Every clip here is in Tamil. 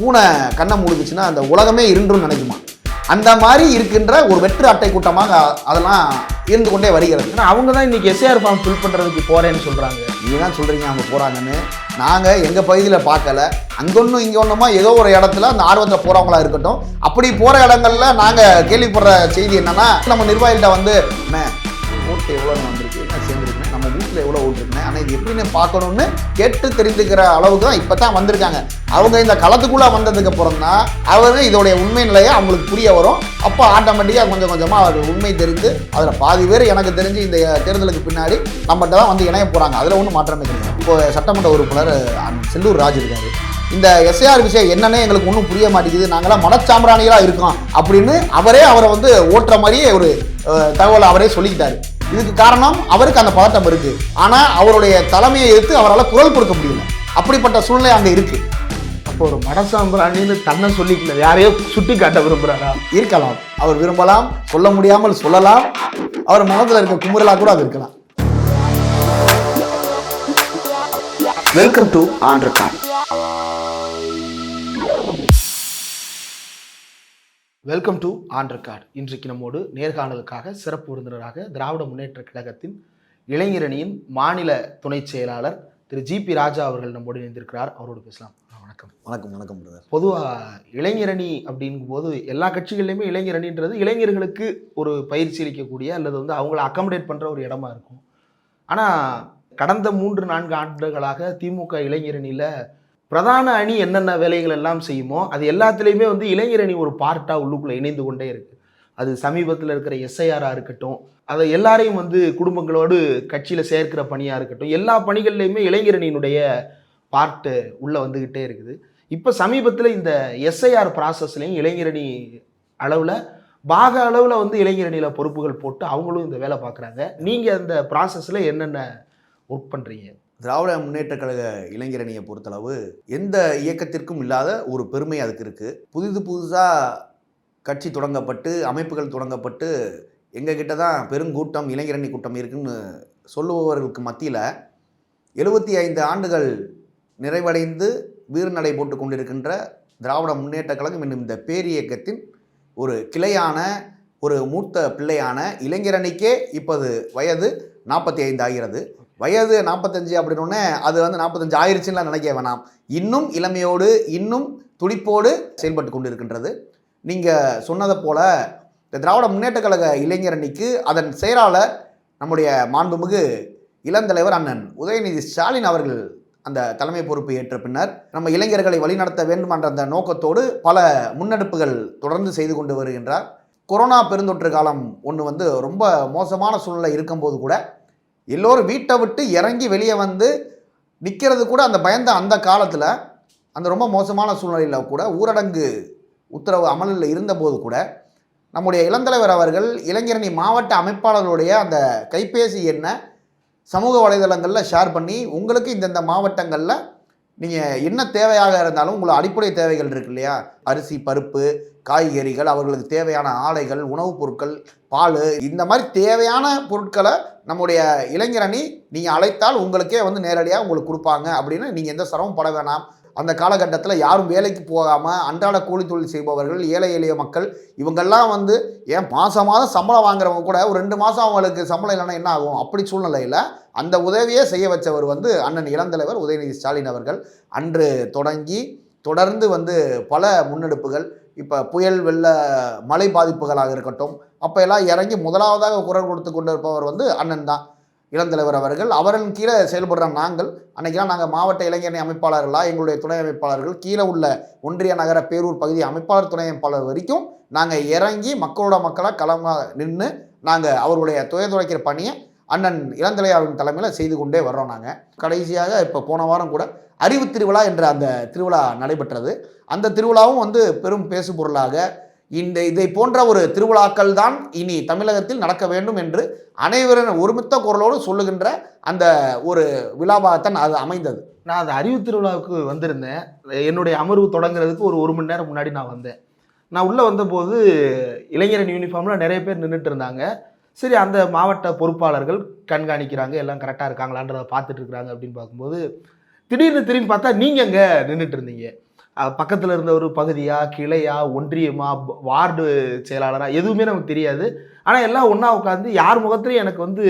பூனை கண்ணை மூடுச்சுன்னா அந்த உலகமே இருண்டுன்னு நினைக்குமா, அந்த மாதிரி இருக்கின்ற ஒரு வெற்று அட்டை கூட்டமாக அதெல்லாம் இருந்து கொண்டே வருகிறது. ஆனால் அவங்க தான் இன்றைக்கி எஸ்ஏஆர் ஃபார்ம் ஃபில் பண்ணுறதுக்கு போகிறேன்னு சொல்கிறாங்க. நீங்கள் தான் சொல்கிறீங்க அவங்க போகிறாங்கன்னு. நாங்கள் எங்கள் பகுதியில் பார்க்கல. அங்கொன்னும் இங்கே ஒன்றுமா ஏதோ ஒரு இடத்துல அந்த ஆர்வத்தில் போகிறவங்களா இருக்கட்டும், அப்படி போகிற இடங்கள்ல நாங்கள் கேள்விப்படுற செய்தி என்னென்னா, நம்ம நிர்வாகிகிட்ட வந்து என்ன ஓட்டு எவ்வளோ வந்திருக்கு, என்ன சேர்ந்துருக்குன்னு, நம்ம வீட்டில் எவ்வளோ ஓட்டு இருக்குன்னு, ஆனால் இது எப்படின்னு பார்க்கணுன்னு கேட்டு தெரிஞ்சுக்கிற அளவுக்கு தான் இப்போ தான் வந்திருக்காங்க. அவங்க இந்த களத்துக்குள்ளே வந்ததுக்கு அப்புறம் தான் அவங்க இதோடைய உண்மை நிலையை அவங்களுக்கு புரிய வரும். அப்போ ஆட்டோமேட்டிக்காக கொஞ்சம் கொஞ்சமாக அவர்கள் உண்மை தெரிந்து அதில் பாதி பேர் எனக்கு தெரிஞ்சு இந்த தேர்தலுக்கு பின்னாடி நம்மகிட்ட தான் வந்து இணைய போகிறாங்க. அதில் ஒன்றும் மாற்றமே கிடையாது. இப்போ சட்டமன்ற உறுப்பினர் செல்லூர் ராஜ் இருக்காரு. இந்த எஸ்ஐஆர் விஷயம் என்னன்னே எங்களுக்கு ஒன்றும் புரிய மாட்டேங்குது, நாங்களாம் மனச்சாம்பிராணிகளாக இருக்கோம் அப்படின்னு அவரை வந்து ஓட்டுற மாதிரியே ஒரு தகவல் அவரே சொல்லிக்கிட்டாரு. இதுக்கு காரணம் அவருக்கு அந்த பதட்டம் இருக்கு. ஆனால் அவருடைய தலைமையை எடுத்து அவரால் குரல் கொடுக்க முடியல. அப்படிப்பட்ட சூழ்நிலை அங்கே இருக்கு. அப்போ ஒரு மனசாம்பிராணின்னு தன்னை சொல்லிக்கல, யாரையோ சுட்டி காட்ட விரும்புகிறாரா? இருக்கலாம், அவர் விரும்பலாம், சொல்ல முடியாமல் சொல்லலாம், அவர் மனதில் இருக்க குமுறலா கூட அது இருக்கலாம். Welcome to on record. Welcome to on record. இன்றைக்கு நம்மோடு நேர்காணலுக்காக சிறப்பு விருந்தினராக திராவிட முன்னேற்ற கழகத்தின் இளைஞரணியின் மாநில துணை செயலாளர் திரு ஜிபி ராஜா அவர்கள் நம்மோடு இணைந்திருக்கிறார். அவரோடு பேசலாம். வணக்கம். வணக்கம். வணக்கம் பிரதர். பொதுவாக இளைஞரணி அப்படிங்கும் போது எல்லா கட்சிகள்லையுமே இளைஞரணின்றது இளைஞர்களுக்கு ஒரு பயிற்சி அளிக்கக்கூடிய அல்லது வந்து அவங்கள அக்காமடேட் பண்ணுற ஒரு இடமா இருக்கும். ஆனால் கடந்த 3-4 ஆண்டுகளாக திமுக இளைஞரணியில் பிரதான அணி என்னென்ன வேலைகள் எல்லாம் செய்யுமோ அது எல்லாத்துலேயுமே வந்து இளைஞரணி ஒரு பார்ட்டாக உள்ளுக்குள்ளே இணைந்து கொண்டே இருக்குது. அது சமீபத்தில் இருக்கிற எஸ்ஐஆராக இருக்கட்டும், அதை எல்லாரையும் வந்து குடும்பங்களோடு கட்சியில் சேர்க்கிற பணியாக இருக்கட்டும், எல்லா பணிகள்லையுமே இளைஞரணியினுடைய பார்ட்டு உள்ளே வந்துக்கிட்டே இருக்குது. இப்போ சமீபத்தில் இந்த எஸ்ஐஆர் ப்ராசஸ்லையும் இளைஞரணி அளவில் பாக அளவில் வந்து இளைஞரணியில் பொறுப்புகள் போட்டு அவங்களும் இந்த வேலை பார்க்குறாங்க. நீங்கள் அந்த ப்ராசஸில் என்னென்ன ஒர்க் பண்ணுறீங்க? திராவிட முன்னேற்ற கழக இளைஞரணியை பொறுத்தளவு எந்த இயக்கத்திற்கும் இல்லாத ஒரு பெருமை அதுக்கு இருக்குது. புதுசாக கட்சி தொடங்கப்பட்டு அமைப்புகள் தொடங்கப்பட்டு எங்ககிட்ட தான் பெருங்கூட்டம் இளைஞரணி கூட்டம் இருக்குன்னு சொல்லுபவர்களுக்கு மத்தியில் 75 ஆண்டுகள் நிறைவடைந்து வீறுநடை போட்டு கொண்டிருக்கின்ற திராவிட முன்னேற்ற கழகம் என்னும் இந்த பேரியக்கத்தின் ஒரு கிளையான ஒரு மூத்த பிள்ளையான இளைஞரணிக்கே இப்போது வயது 45 ஆகிறது. வயது 45 அப்படின்னோடனே அது வந்து 45 ஆயிடுச்சுன்னா நினைக்க வேணாம். இன்னும் இளமையோடு இன்னும் துடிப்போடு செயல்பட்டு கொண்டு இருக்கின்றது. நீங்கள் சொன்னதை போல் இந்த திராவிட முன்னேற்ற கழக இளைஞரணிக்கு அதன் செயலாளர் நம்முடைய மாண்புமிகு இளந்தலைவர் அண்ணன் உதயநிதி ஸ்டாலின் அவர்கள் அந்த தலைமை பொறுப்பு ஏற்ற பின்னர் நம்ம இளைஞர்களை வழிநடத்த வேண்டும் என்ற அந்த நோக்கத்தோடு பல முன்னெடுப்புகள் தொடர்ந்து செய்து கொண்டு வருகின்றார். கொரோனா பெருந்தொற்று காலம் ஒன்று வந்து ரொம்ப மோசமான சூழ்நிலை இருக்கும்போது கூட எல்லோரும் வீட்டை விட்டு இறங்கி வெளியே வந்து நிற்கிறது கூட அந்த பயந்த அந்த காலத்தில் அந்த ரொம்ப மோசமான சூழ்நிலையில் கூட ஊரடங்கு உத்தரவு அமலில் இருந்தபோது கூட நம்முடைய இளந்தலைவர் அவர்கள் இளைஞரணி மாவட்ட அமைப்பாளர்களுடைய அந்த கைபேசி எண்ணை சமூக வலைதளங்களில் ஷேர் பண்ணி உங்களுக்கு இந்தந்த மாவட்டங்களில் நீங்கள் என்ன தேவையாக இருந்தாலும் உங்களை அடிப்படை தேவைகள் இருக்கு இல்லையா, அரிசி பருப்பு காய்கறிகள், அவர்களுக்கு தேவையான ஆடைகள் உணவுப் பொருட்கள் பால், இந்த மாதிரி தேவையான பொருட்களை நம்முடைய இளைஞரணி நீங்கள் அழைத்தால் உங்களுக்கே வந்து நேரடியாக உங்களுக்கு கொடுப்பாங்க அப்படின்னு நீங்கள் எந்த சிரமம் பட வேணாம். அந்த காலகட்டத்தில் யாரும் வேலைக்கு போகாமல் அன்றாட கூலி தொழில் செய்பவர்கள் ஏழை எளிய மக்கள் இவங்கெல்லாம் வந்து ஏன் மாதம் சம்பளம் வாங்குறவங்க கூட ஒரு 2 மாதம் அவங்களுக்கு சம்பளம் இல்லைன்னா என்ன ஆகும், அப்படி சூழ்நிலையில் அந்த உதவியே செய்ய வச்சவர் வந்து அண்ணன் இளந்தலைவர் உதயநிதி ஸ்டாலின் அவர்கள். அன்று தொடங்கி தொடர்ந்து வந்து பல முன்னெடுப்புகள், இப்போ புயல் வெள்ள மழை பாதிப்புகளாக இருக்கட்டும், அப்போ எல்லாம் இறங்கி முதலாவதாக குரல் கொடுத்து கொண்டு இருப்பவர் வந்து அண்ணன் தான் இளந்தலைவர் அவர்கள். அவரின் கீழே செயல்படுற நாங்கள் அன்றைக்கெல்லாம் நாங்கள் மாவட்ட இளைஞரணி அமைப்பாளர்களாக எங்களுடைய துணை அமைப்பாளர்கள் கீழே உள்ள ஒன்றிய நகர பேரூர் பகுதி அமைப்பாளர் துணை அமைப்பாளர் வரைக்கும் நாங்கள் இறங்கி மக்களோட மக்களாக களமாக நின்று நாங்கள் அவருடைய துடைக்கிற பணியை அண்ணன் இளந்தலைவரின் தலைமையில் செய்து கொண்டே வர்றோம். நாங்கள் கடைசியாக இப்போ போன வாரம் கூட அறிவு திருவிழா என்ற அந்த திருவிழா நடைபெற்றது. அந்த திருவிழாவும் வந்து பெரும் பேசு பொருளாக இதை போன்ற ஒரு திருவிழாக்கள் தான் இனி தமிழகத்தில் நடக்க வேண்டும் என்று அனைவரும் ஒருமித்த குரலோடு சொல்லுகின்ற அந்த ஒரு விழாவாகத்தான் அது அமைந்தது. நான் அந்த அறிவு திருவிழாவுக்கு வந்திருந்தேன். என்னுடைய அமர்வு தொடங்குறதுக்கு ஒரு மணி நேரம் முன்னாடி நான் வந்தேன். நான் உள்ளே வந்தபோது இளைஞரணி யூனிஃபார்மில் நிறைய பேர் நின்றுட்டு இருந்தாங்க. சரி, அந்த மாவட்ட பொறுப்பாளர்கள் கண்காணிக்கிறாங்க, எல்லாம் கரெக்டாக இருக்காங்களான்றதை பார்த்துட்டு இருக்கிறாங்க அப்படின்னு பார்க்கும்போது திடீர்னு திரும்பி பார்த்தா நீங்கள் அங்கே நின்றுட்டு இருந்தீங்க. பக்கத்தில் இருந்த ஒரு பகுதியா, கிளையா, ஒன்றியமா, வார்டு செயலாளரா எதுவுமே நமக்கு தெரியாது. ஆனால் எல்லாம் ஒன்றா உட்காந்து யார் முகத்துலையும் எனக்கு வந்து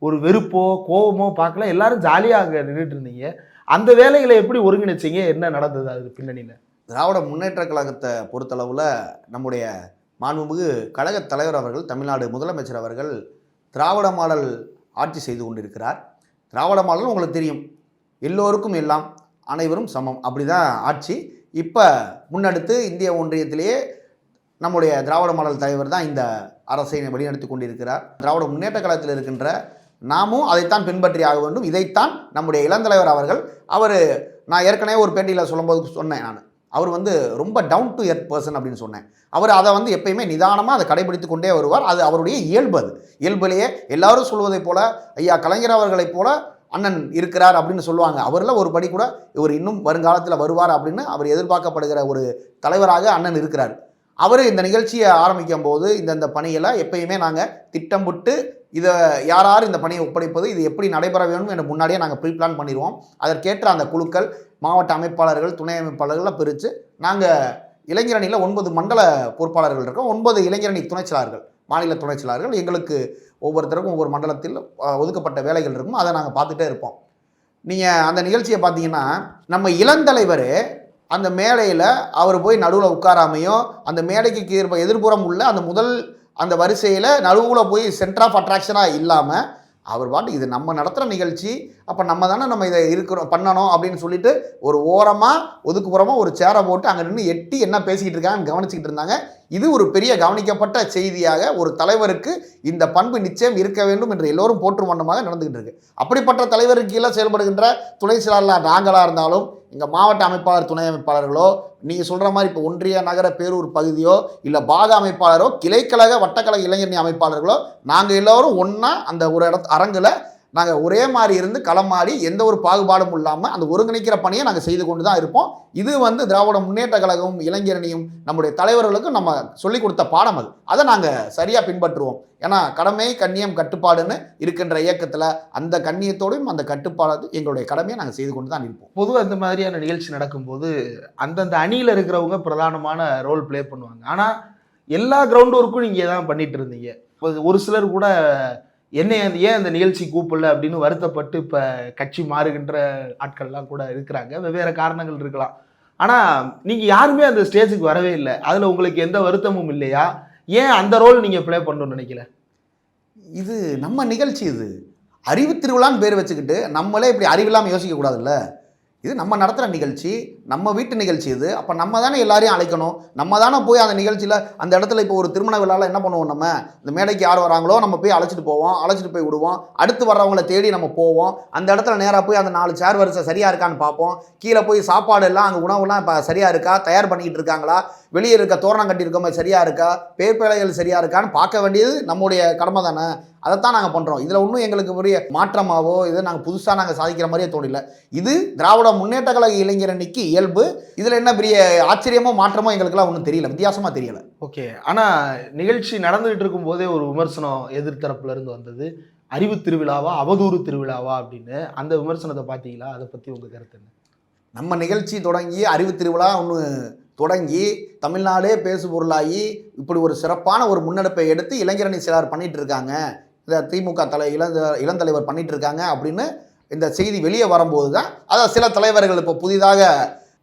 ஒரு வெறுப்போ கோபமோ பார்க்கல. எல்லாரும் ஜாலியாக அங்கே நின்றுட்டு இருந்தீங்க. அந்த வேலைகளை எப்படி ஒருங்கிணைச்சிங்க? என்ன நடந்தது அது பின்னணியில்? திராவிட முன்னேற்ற கழகத்தை பொறுத்தளவில் நம்முடைய மாண்புமிகு கழக தலைவர் அவர்கள், தமிழ்நாடு முதலமைச்சர் அவர்கள் திராவிட மாடல் ஆட்சி செய்து கொண்டிருக்கிறார். திராவிட மாடல் உங்களுக்கு தெரியும், எல்லோருக்கும் எல்லாம், அனைவரும் சமம், அப்படி தான் ஆட்சி. இப்போ முன்னெடுத்து இந்திய ஒன்றியத்திலேயே நம்முடைய திராவிட மாடல் தலைவர் தான் இந்த அரசை வழிநடத்தி கொண்டிருக்கிறார். திராவிட முன்னேற்ற கழகத்தில் இருக்கின்ற நாமும் அதைத்தான் பின்பற்றி ஆக வேண்டும். இதைத்தான் நம்முடைய இளந்தலைவர் அவர்கள், நான் ஏற்கனவே ஒரு பேட்டியில் சொல்லும்போது சொன்னேன், அவர் வந்து ரொம்ப டவுன் டு எர்த் பர்சன் அப்படின்னு சொன்னேன். அவர் அதை வந்து எப்பயுமே நிதானமாக அதை கடைபிடித்து கொண்டே வருவார். அது அவருடைய இயல்பு. அது இயல்பிலேயே எல்லாரும் சொல்வதைப் போல ஐயா கலைஞர் அவர்களைப் போல அண்ணன் இருக்கிறார் அப்படின்னு சொல்லுவாங்க. அவரில் ஒரு படி கூட இவர் இன்னும் வருங்காலத்தில் வருவார் அப்படின்னு அவர் எதிர்பார்க்கப்படுகிற ஒரு தலைவராக அண்ணன் இருக்கிறார். அவர் இந்த நிகழ்ச்சியை ஆரம்பிக்கும் போது இந்த பணியில் எப்பயுமே நாங்கள் திட்டமிட்டு இதை யார் இந்த பணியை ஒப்படைப்பது, இது எப்படி நடைபெற வேணும் என்று முன்னாடியே நாங்கள் ப்ரீ பிளான் பண்ணிடுவோம். அதற்கேற்ற அந்த குழுக்கள், மாவட்ட அமைப்பாளர்கள், துணை அமைப்பாளர்கள்லாம் பிரித்து நாங்கள் இளைஞரணியில் 9 மண்டல பொறுப்பாளர்கள் இருக்கோம். 9 இளைஞரணி துணைச்செயலாளர்கள், மாநில துணைச்செயலாளர்கள். எங்களுக்கு ஒவ்வொருத்தருக்கும் ஒவ்வொரு மண்டலத்தில் ஒதுக்கப்பட்ட வேலைகள் இருக்கும். அதை நாங்கள் பார்த்துட்டே இருப்போம். நீங்கள் அந்த நிகழ்ச்சியை பார்த்தீங்கன்னா, நம்ம இளந்தலைவர் அந்த மேடையில் அவர் போய் நடுவில் உட்காராமையோ, அந்த மேடைக்கு எதிர்ப்புறம் உள்ள அந்த வரிசையில் நடுவில் போய் சென்டர் ஆஃப் அட்ராக்ஷனாக இல்லாமல் அவர் பாட்டு இது நம்ம நடத்துகிற நிகழ்ச்சி, அப்போ நம்ம இதை பண்ணணும் அப்படின்னு சொல்லிட்டு ஒரு ஓரமாக ஒதுக்குப்புறமாக ஒரு சேரை போட்டு அங்கே நின்று எட்டி என்ன பேசிக்கிட்டு இருக்காங்கன்னு கவனிச்சிக்கிட்டு இருந்தாங்க. இது ஒரு பெரிய கவனிக்கப்பட்ட செய்தியாக, ஒரு தலைவருக்கு இந்த பண்பு நிச்சயம் இருக்க வேண்டும் என்று எல்லோரும் போற்றும் வண்ணமாக நடந்துகிட்டு இருக்கு. அப்படிப்பட்ட தலைவருக்கு கீழே செயல்படுகின்ற துணை செயலாளர் நாங்களாக இருந்தாலும், எங்கள் மாவட்ட அமைப்பாளர், துணை அமைப்பாளர்களோ, நீங்கள் சொல்கிற மாதிரி இப்போ ஒன்றிய நகர பேரூர் பகுதியோ, இல்லை பாக அமைப்பாளரோ, கிளைக்கழக வட்டக்கழக இளைஞரணி அமைப்பாளர்களோ, நாங்கள் எல்லோரும் ஒன்றா அந்த ஒரு அரங்கில் நாங்கள் ஒரே மாதிரி இருந்து களமாடி எந்த ஒரு பாகுபாடும் இல்லாமல் அந்த ஒருங்கிணைக்கிற பணியை நாங்கள் செய்து கொண்டு தான் இருப்போம். இது வந்து திராவிட முன்னேற்ற கழகமும் இளைஞரணியும் நம்முடைய தலைவர்களுக்கும் நம்ம சொல்லிக் கொடுத்த பாடம். அதை நாங்கள் சரியாக பின்பற்றுவோம். ஏன்னா கடமை, கண்ணியம், கட்டுப்பாடுன்னு இருக்கின்ற இயக்கத்தில் அந்த கண்ணியத்தோடையும் அந்த கட்டுப்பாடு எங்களுடைய கடமையை நாங்கள் செய்து கொண்டு தான் இருப்போம். பொதுவாக இந்த மாதிரியான நிகழ்ச்சி நடக்கும்போது அந்தந்த அணியில் இருக்கிறவங்க பிரதானமான ரோல் ப்ளே பண்ணுவாங்க. ஆனால் எல்லா கிரவுண்ட் ஒர்க்கும் நீங்கள் தான் பண்ணிட்டு இருந்தீங்க. ஒரு சிலர் கூட ஏன் அந்த நிகழ்ச்சி கூப்பிடல அப்படின்னு வருத்தப்பட்டு இப்போ கட்சி மாறுகின்ற ஆட்கள்லாம் கூட இருக்கிறாங்க. வெவ்வேறு காரணங்கள் இருக்கலாம். ஆனால் நீங்கள் யாருமே அந்த ஸ்டேஜுக்கு வரவே இல்லை. அதில் உங்களுக்கு எந்த வருத்தமும் இல்லையா? ஏன் அந்த ரோல் நீங்கள் ப்ளே பண்ணணும்னு நினைக்கல? இது நம்ம நிகழ்ச்சி, இது அறிவு திருவிழான்னு பேர் வச்சுக்கிட்டு நம்மளே இப்படி அறிவில்லாமல் யோசிக்கக்கூடாதுல்ல. இது நம்ம நடத்துகிற நிகழ்ச்சி, நம்ம வீட்டு நிகழ்ச்சி. இது அப்போ நம்ம தானே எல்லாரையும் அழைக்கணும். நம்ம தானே போய் அந்த நிகழ்ச்சியில் அந்த இடத்துல இப்போ ஒரு திருமண விழாவில் என்ன பண்ணுவோம், நம்ம இந்த மேடைக்கு யார் வராங்களோ நம்ம போய் அழைச்சிட்டு போவோம், அழைச்சிட்டு போய் விடுவோம். அடுத்து வர்றவங்கள தேடி நம்ம போவோம். அந்த இடத்துல நேராக போய் அந்த 4 சேர் வரிசை சரியாக இருக்கான்னு பார்ப்போம். கீழே போய் சாப்பாடு எல்லாம், அங்கே உணவுலாம் இப்போ சரியாக இருக்கா, தயார் பண்ணிக்கிட்டு இருக்காங்களா, வெளியே இருக்க தோரணம் கட்டியிருக்க மாதிரி சரியாக இருக்கா, பேர்பேலைகள் சரியாக இருக்கான்னு பார்க்க வேண்டியது நம்முடைய கடமை தானே. அதைத்தான் நாங்கள் பண்ணுறோம். இதில் ஒன்றும் எங்களுக்கு பெரிய மாற்றமாவோ இதை நாங்கள் புதுசாக நாங்கள் சாதிக்கிற மாதிரியே தோணல. இது திராவிட முன்னேற்ற கழக இளைஞரணிக்கு இயல்பு. இதில் என்ன பெரிய ஆச்சரியமோ மாற்றமோ எங்களுக்குலாம் ஒன்றும் தெரியல, வித்தியாசமாக தெரியலை. ஓகே. ஆனால் நிகழ்ச்சி நடந்துகிட்டு இருக்கும் போதே ஒரு விமர்சனம் எதிர்த்தரப்புலேருந்து வந்தது, அறிவு திருவிழாவா அவதூறு திருவிழாவா அப்படின்னு. அந்த விமர்சனத்தை பார்த்தீங்களா? அதை பற்றி உங்கள் கருத்து என்ன? நம்ம நிகழ்ச்சி தொடங்கி அறிவு திருவிழா ஒன்று தொடங்கி தமிழ்நாடே பேசு பொருளாகி இப்படி ஒரு சிறப்பான ஒரு முன்னெடுப்பை எடுத்து இளைஞரணி சிலர் பண்ணிகிட்டு இருக்காங்க, இந்த திமுக இளந்தலைவர் பண்ணிகிட்டு இருக்காங்க அப்படின்னு இந்த செய்தி வெளியே வரும்போது தான், அதான் சில தலைவர்கள் இப்போ புதிதாக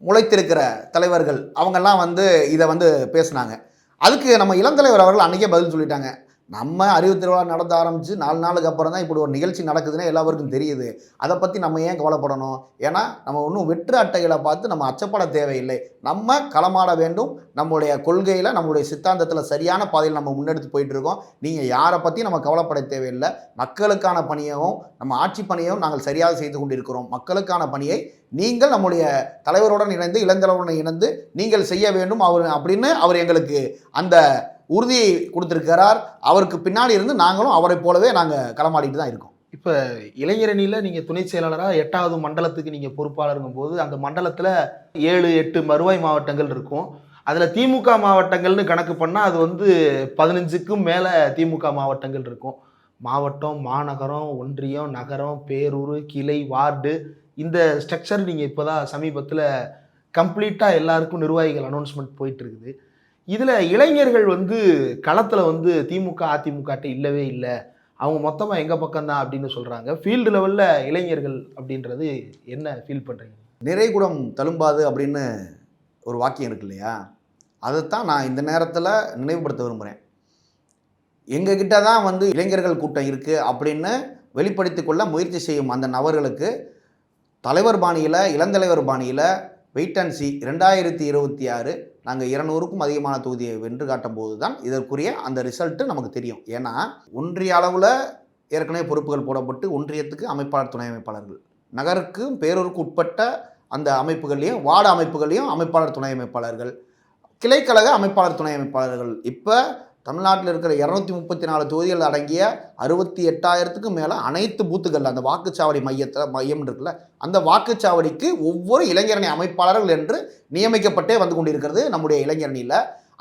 முளைத்திருக்கிற தலைவர்கள் அவங்கெல்லாம் வந்து இதை பேசுனாங்க. அதுக்கு நம்ம இளந்தலைவர் அவர்கள் அன்றைக்கே பதில் சொல்லிட்டாங்க. நம்ம அறிவு திருவிழா நடத்த ஆரம்பித்து 4 நாளுக்கு அப்புறம் தான் இப்படி ஒரு நிகழ்ச்சி நடக்குதுன்னு எல்லாருக்கும் தெரியுது. அதை பற்றி நம்ம ஏன் கவலைப்படணும்? ஏன்னா நம்ம ஒன்றும் வெற்று அட்டைகளை பார்த்து நம்ம அச்சப்பட தேவையில்லை. நம்ம களமாட வேண்டும். நம்முடைய கொள்கையில், நம்மளுடைய சித்தாந்தத்தில் சரியான பாதையில் நம்ம முன்னெடுத்து போயிட்டுருக்கோம். நீங்கள் யாரை பற்றி நம்ம கவலைப்பட தேவையில்லை. மக்களுக்கான பணியையும் நம்ம ஆட்சி பணியையும் நாங்கள் சரியாக செய்து கொண்டிருக்கிறோம். மக்களுக்கான பணியை நீங்கள் நம்முடைய தலைவருடன் இணைந்து, இளந்தலைவருடன் இணைந்து நீங்கள் செய்ய வேண்டும் அப்படின்னு அவர் எங்களுக்கு அந்த உறுதியை கொடுத்திருக்கிறார். அவருக்கு பின்னாடி இருந்து நாங்களும் அவரை போலவே நாங்கள் களமாடிட்டு தான் இருக்கோம். இப்போ இளைஞரணியில் நீங்கள் துணை செயலாளராக 8வது மண்டலத்துக்கு நீங்கள் பொறுப்பாளருங்கும் போது அந்த மண்டலத்தில் 7-8 வருவாய் மாவட்டங்கள் இருக்கும். அதில் திமுக மாவட்டங்கள்னு கணக்கு பண்ணால் அது 15க்கும் மேலே திமுக மாவட்டங்கள் இருக்கும். மாவட்டம், மாநகரம், ஒன்றியம், நகரம், பேரூர், கிளை, வார்டு, இந்த ஸ்ட்ரக்சர் நீங்கள் இப்போ தான் சமீபத்தில் கம்ப்ளீட்டாக எல்லாருக்கும் நிர்வாகிகள் அனௌன்ஸ்மெண்ட் போயிட்டு இருக்குது. இதில் இளைஞர்கள் வந்து களத்தில் வந்து திமுக அதிமுகட்ட இல்லவே இல்லை, அவங்க மொத்தமாக எங்கள் பக்கம்தான் அப்படின்னு சொல்கிறாங்க. ஃபீல்டு லெவலில் இளைஞர்கள் அப்படின்றது என்ன ஃபீல் பண்ணுறீங்க? நிறைகுடம் தழும்பாது அப்படின்னு ஒரு வாக்கியம் இருக்கு இல்லையா, அதைத்தான் நான் இந்த நேரத்தில் நினைவுபடுத்த விரும்புகிறேன். எங்ககிட்ட தான் வந்து இளைஞர்கள் கூட்டம் இருக்குது அப்படின்னு வெளிப்படுத்தி கொள்ள முயற்சி செய்யும் அந்த நபர்களுக்கு தலைவர் பாணியில், இளந்தலைவர் பாணியில் வெயிட் அண்ட் சி 2026 நாங்கள் 200க்கும் அதிகமான தொகுதியை வென்று காட்டும் போது தான் இதற்குரிய அந்த ரிசல்ட்டு நமக்கு தெரியும். ஏன்னா ஒன்றிய அளவில் ஏற்கனவே பொறுப்புகள் போடப்பட்டு ஒன்றியத்துக்கு அமைப்பாளர் துணை அமைப்பாளர்கள், நகருக்கும் பேரூருக்கு உட்பட்ட அந்த அமைப்புகள்லையும் வார்டு அமைப்புகள்லையும் அமைப்பாளர் துணை அமைப்பாளர்கள், கிளைக்கழக அமைப்பாளர் துணை அமைப்பாளர்கள். இப்போ தமிழ்நாட்டில் இருக்கிற 234 தொகுதிகள் அடங்கிய 68,000க்கும் மேலே அனைத்து பூத்துக்கள் அந்த வாக்குச்சாவடி மையம் இருக்குல்ல, அந்த வாக்குச்சாவடிக்கு ஒவ்வொரு இளைஞரணி அமைப்பாளர்கள் என்று நியமிக்கப்பட்டே வந்து கொண்டிருக்கிறது நம்முடைய இளைஞரணியில்.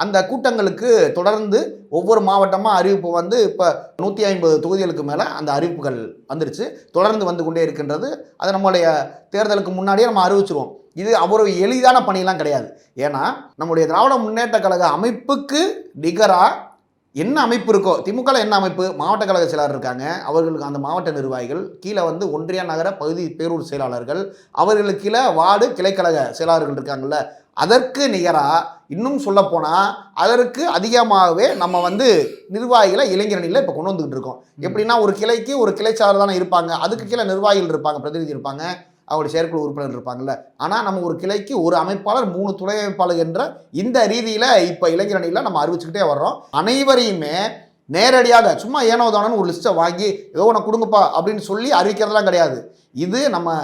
அந்த கூட்டங்களுக்கு தொடர்ந்து ஒவ்வொரு மாவட்டமாக அறிவிப்பு வந்து இப்போ 150 தொகுதிகளுக்கு மேலே அந்த அறிவிப்புகள் வந்துருச்சு, தொடர்ந்து வந்து கொண்டே இருக்கின்றது. அது நம்முடைய தேர்தலுக்கு முன்னாடியே நம்ம அறிவிச்சிருவோம். இது அவ்வளவு எளிதான பணியெல்லாம் கிடையாது. ஏன்னா நம்முடைய திராவிட முன்னேற்ற கழக அமைப்புக்கு நிகராக என்ன அமைப்பு இருக்கோ, திமுகவில் என்ன அமைப்பு, மாவட்ட கழக செயலாளர் இருக்காங்க, அவர்களுக்கு அந்த மாவட்ட நிர்வாகிகள் கீழே வந்து ஒன்றிய நகர பகுதி பேரூர் செயலாளர்கள், அவர்களுக்கு கீழே வார்டு கிளைக்கழக செயலாளர்கள் இருக்காங்கல்ல, அதற்கு நிகராக இன்னும் சொல்லப்போனால் அதற்கு அதிகமாகவே நம்ம வந்து நிர்வாகிகளை இளைஞரணியில் இப்போ கொண்டு வந்துக்கிட்டு இருக்கோம். எப்படின்னா ஒரு கிளைக்கு ஒரு கிளை செயலாளர் தானே இருப்பாங்க, அதுக்கு கீழே நிர்வாகிகள் இருப்பாங்க, பிரதிநிதி இருப்பாங்க, அவருடைய செயற்குழு உறுப்பினர் இருப்பாங்கல்ல. ஆனால் நம்ம ஒரு கிளைக்கு ஒரு அமைப்பாளர் 3 துணை அமைப்பாளர் என்ற இந்த ரீதியில் இப்போ இளைஞரணியில் நம்ம அறிவிச்சுக்கிட்டே வர்றோம். அனைவரையுமே நேரடியாக சும்மா ஏனோதானு ஒரு லிஸ்ட்டை வாங்கி ஏதோ ஒன்று கொடுங்கப்பா அப்படின்னு சொல்லி அறிவிக்கிறதுலாம் கிடையாது. இது நம்ம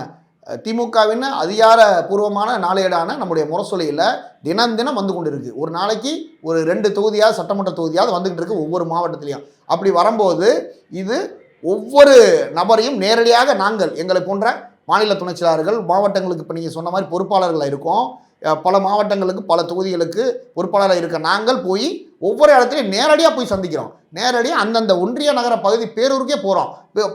திமுகவின் அதிகாரப்பூர்வமான நாளேடான நம்முடைய முரசொலியில் தினம் தினம் வந்து கொண்டு இருக்குது. ஒரு நாளைக்கு ஒரு 2 தொகுதியாவது சட்டமன்ற தொகுதியாவது வந்துக்கிட்டு இருக்குது ஒவ்வொரு மாவட்டத்திலையும். அப்படி வரும்போது இது ஒவ்வொரு நபரையும் நேரடியாக நாங்கள் எங்களை போன்ற மாநில துணைச் செயலாளர்கள் மாவட்டங்களுக்கு இப்போ நீங்கள் சொன்ன மாதிரி பொறுப்பாளர்களாக இருக்கோம், பல மாவட்டங்களுக்கு பல தொகுதிகளுக்கு பொறுப்பாளராக இருக்க நாங்கள் போய் ஒவ்வொரு இடத்துலையும் நேரடியாக போய் சந்திக்கிறோம். நேரடியாக அந்தந்த ஒன்றிய நகர பகுதி பேரூருக்கே போகிறோம்.